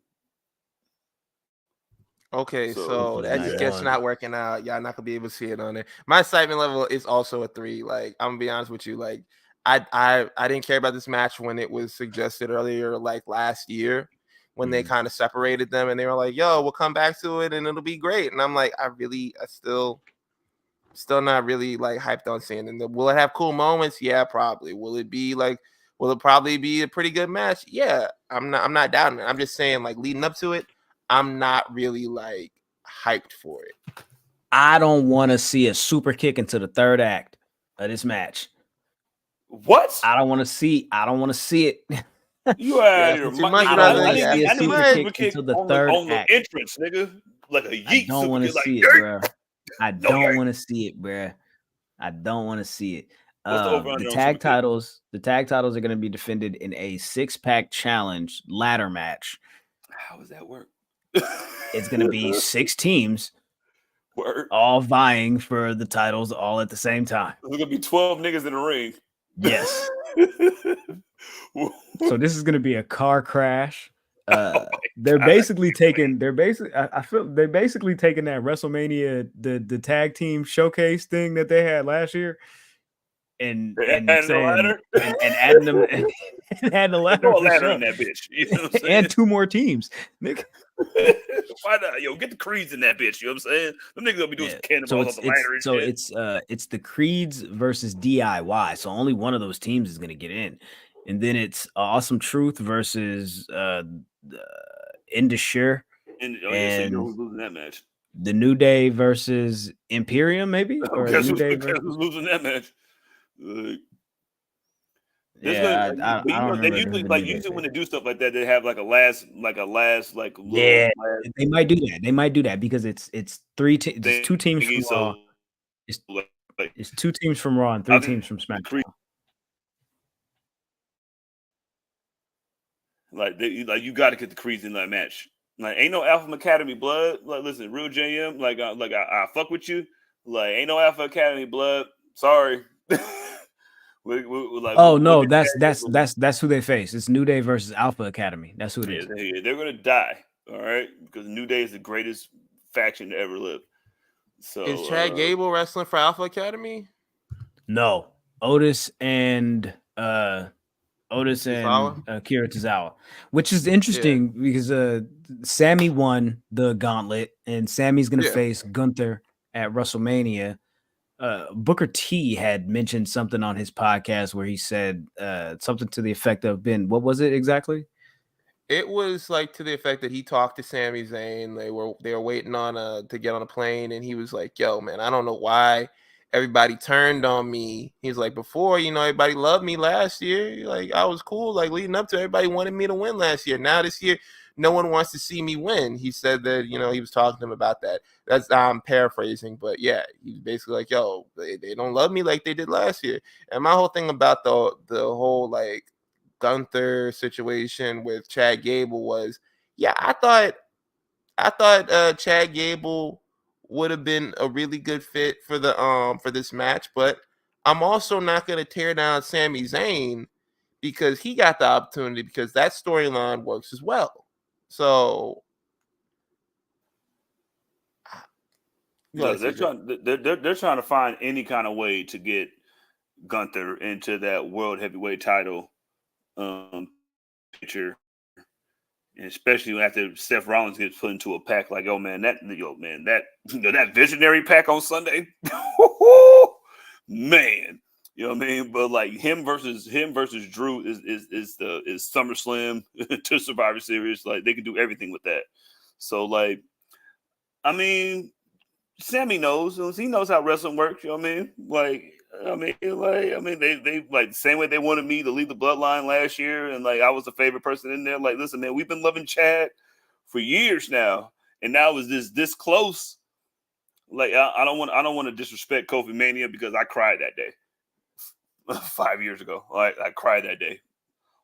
Okay, so that sketch not working out. Y'all not gonna be able to see it on there. My excitement level is also a 3. Like I'm gonna be honest with you, like I didn't care about this match when it was suggested earlier, like last year, when they kind of separated them and they were like, "Yo, we'll come back to it and it'll be great." And I'm like, I still not really like hyped on seeing it. Will it have cool moments? Yeah, probably. Will Will it probably be a pretty good match? Yeah, I'm not doubting it. I'm just saying, like, leading up to it, I'm not really like hyped for it. I don't want to see a super kick into the third act of this match. What? I don't want to see it. You out here, too much, I brother. don't want to see a super kick into the third act. The entrance, nigga. Like a yeet. I don't want to see it, bro. I don't want to see it, bro. I don't want to see it. The tag titles are going to be defended in a 6-pack challenge ladder match. How does that work? It's going to be 6 teams, all vying for the titles all at the same time. There's going to be 12 niggas in the ring. Yes. So this is going to be a car crash. They're basically taking that WrestleMania the tag team showcase thing that they had last year and adding them and adding the ladder on that bitch, you know what I'm saying? And 2 more teams. Nick. Why not? Yo, get the Creeds in that bitch, you know what I'm saying? Them niggas gonna be doing some cannonballs off the ladder and shit. It's the Creeds versus DIY, so only one of those teams is gonna get in. And then it's Awesome Truth versus Indusher. So you know who's losing that match? The New Day versus Imperium, maybe? Or guess who's losing that match? I don't remember. Usually when they do stuff like that, they have like a last they might do that. They might do that because it's 2 teams from Raw. It's 2 teams from Raw and 3 teams from SmackDown. Like you got to get the Creeds in that match. Like ain't no Alpha Academy blood. Like listen, real JM. Like I fuck with you. Like ain't no Alpha Academy blood. Sorry. That's who they face. It's New Day versus Alpha Academy. That's who it is. They're gonna die. All right, because New Day is the greatest faction to ever live. So is Chad Gable wrestling for Alpha Academy? No, Otis and Akira Tozawa, which is interesting because Sami won the gauntlet, and Sami's gonna face Gunther at WrestleMania. Booker T had mentioned something on his podcast where he said something to the effect of what was it exactly? It was like to the effect that he talked to Sami Zayn. They were waiting on to get on a plane, and he was like, "Yo, man, I don't know why everybody turned on me." He's like, "Before, everybody loved me last year. Like I was cool. Like leading up to everybody wanted me to win last year. Now this year, no one wants to see me win." He said that, he was talking to him about that. That's paraphrasing, but yeah, he's basically like, "Yo, they don't love me like they did last year." And my whole thing about the whole like Gunther situation with Chad Gable was, I thought Chad Gable would have been a really good fit for this match, but I'm also not going to tear down Sami Zayn because he got the opportunity because that storyline works as well. So they're trying to find any kind of way to get Gunther into that world heavyweight title picture, and especially after Seth Rollins gets put into a pack like, that visionary pack on Sunday, man, you know what I mean? But like him versus Drew is SummerSlam to Survivor Series. Like they can do everything with that. So like, I mean, Sami knows. He knows how wrestling works. You know what I mean? They like the same way they wanted me to lead the bloodline last year, and like I was the favorite person in there. Like, listen, man, we've been loving Chad for years now, and now is this close. Like, I don't want to disrespect Kofi Mania because I cried that day 5 years ago. Like, I cried that day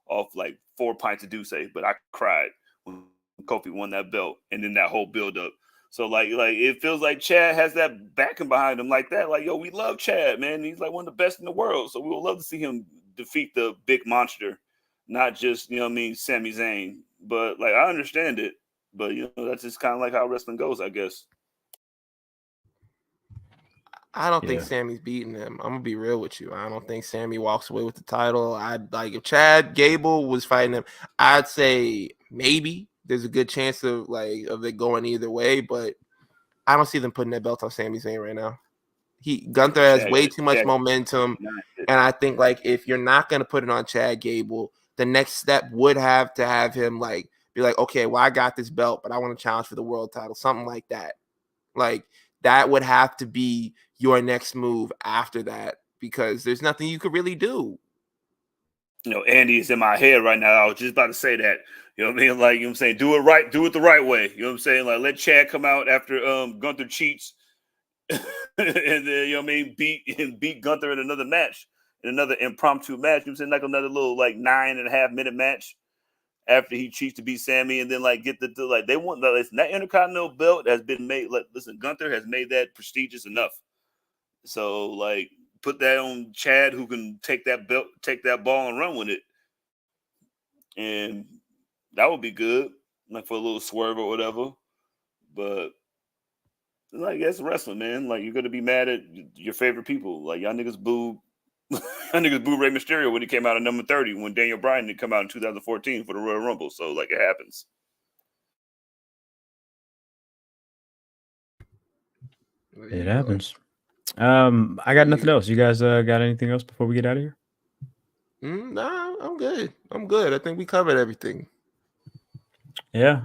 off like 4 pints of Douce, but I cried when Kofi won that belt, and then that whole build up. So like it feels like Chad has that backing behind him like that. Like, yo, we love Chad, man. He's like one of the best in the world. So we would love to see him defeat the big monster, not just, Sami Zayn. But like I understand it, but that's just kind of like how wrestling goes, I guess. I don't think Sami's beating him. I'm gonna be real with you. I don't think Sami walks away with the title. If Chad Gable was fighting him, I'd say maybe. There's a good chance of it going either way, but I don't see them putting that belt on Sami Zayn right now. Gunther has way too much momentum. And I think like if you're not gonna put it on Chad Gable, the next step would have to have him like be like, okay, well, I got this belt, but I want to challenge for the world title, something like that. Like that would have to be your next move after that, because there's nothing you could really do. Andy's in my head right now. I was just about to say that. You know what I mean? Like, you know what I'm saying? Do it right. Do it the right way. You know what I'm saying? Like, let Chad come out after Gunther cheats. And then, you know what I mean? Beat Gunther in another match. In another impromptu match. You know what I'm saying? Like another little, like, 9.5 minute match after he cheats to beat Sami. And then, like, get the like, they want that Intercontinental belt has been made. Like, listen, Gunther has made that prestigious enough. So, like, put that on Chad, who can take that belt, take that ball and run with it. And that would be good, like for a little swerve or whatever. But like, that's wrestling, man. Like, you're gonna be mad at your favorite people. Like, y'all niggas booed Rey Mysterio when he came out at number 30, when Daniel Bryan did come out in 2014 for the Royal Rumble. So, like, it happens. It happens. I got nothing else. You guys got anything else before we get out of here? No, I'm good. I think we covered everything. Yeah.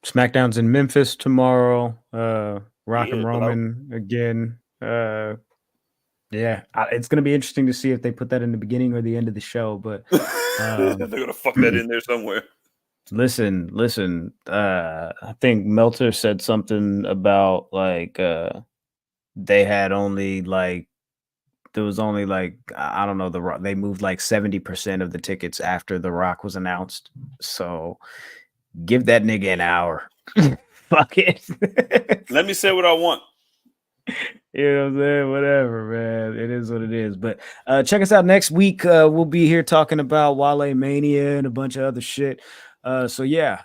SmackDown's in Memphis tomorrow. Rock and Roman again. Yeah, it's gonna be interesting to see if they put that in the beginning or the end of the show. But they're gonna fuck that in there somewhere. Listen. I think Meltzer said something about like they had only like there was only like I don't know they moved like 70% of the tickets after The Rock was announced. So give that nigga an hour. Fuck it. Let me say what I want. You know what I'm saying? Whatever, man. It is what it is. But check us out next week. We'll be here talking about Wale Mania and a bunch of other shit. So yeah,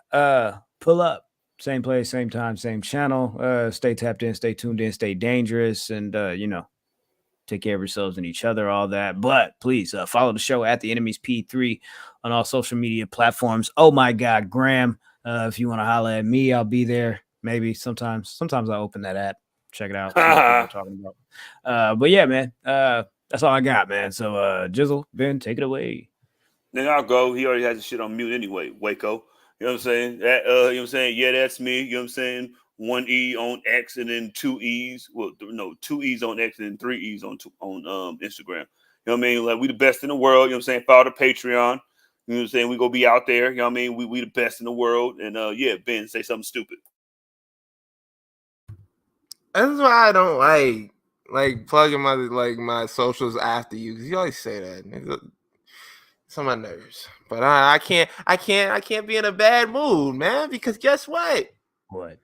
pull up. Same place, same time, same channel. Stay tapped in, stay tuned in, stay dangerous, and take care of yourselves and each other, all that. But please follow the show at The Enemies P3 on all social media platforms. Oh my God, Graham. If you want to holler at me, I'll be there. Maybe sometimes I open that app. Check it out. See what we're talking about. But yeah, man, that's all I got, man. So Jizzle, Ben, take it away. Then I'll go. He already has the shit on mute anyway, Waco. You know what I'm saying? You know what I'm saying? Yeah, that's me. You know what I'm saying? 1 E on X and then 2 E's. Well, no, 2 E's on X and then 3 E's on Instagram. You know what I mean? Like, we the best in the world. You know what I'm saying? Follow the Patreon. You know what I'm saying? We gonna be out there. You know what I mean? We the best in the world. And yeah, Ben, say something stupid. That's why I don't like plugging my socials after you, because you always say that. It's on my nerves. But I can't be in a bad mood, man, because guess what? What?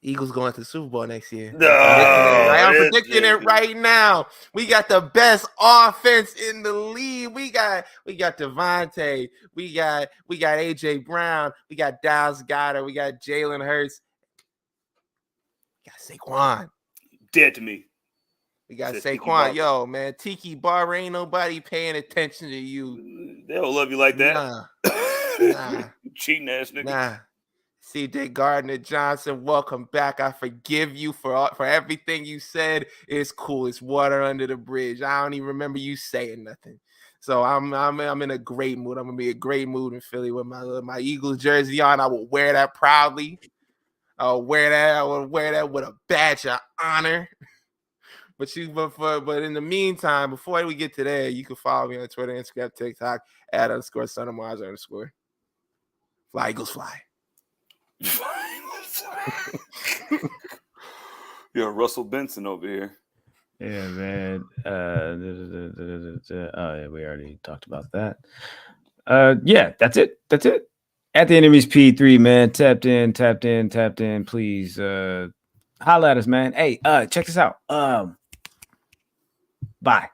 Eagles going to the Super Bowl next year. No, I'm predicting it right now. We got the best offense in the league. We got Devontae. We got AJ Brown. We got Dallas Goedert. We got Jalen Hurts. We got Saquon. Dead to me. We got Saquon. Yo, man, Tiki Barber, ain't nobody paying attention to you. They don't love you like that. Nah. Cheating ass nigga. Nah. CJ Gardner-Johnson, welcome back. I forgive you for everything you said. It's cool. It's water under the bridge. I don't even remember you saying nothing. So I'm in a great mood. I'm gonna be in a great mood in Philly with my Eagles jersey on. I will wear that proudly. I will wear that with a badge of honor. But in the meantime, before we get to there, you can follow me on Twitter, Instagram, TikTok @_SonOfMars_. Fly Eagles fly. You're Russell Benson over here. Yeah, man. Oh yeah, we already talked about that. Yeah, that's it. At The Enemies P3, man. Tapped in. Please holla at us, man. Hey, check this out. Bye.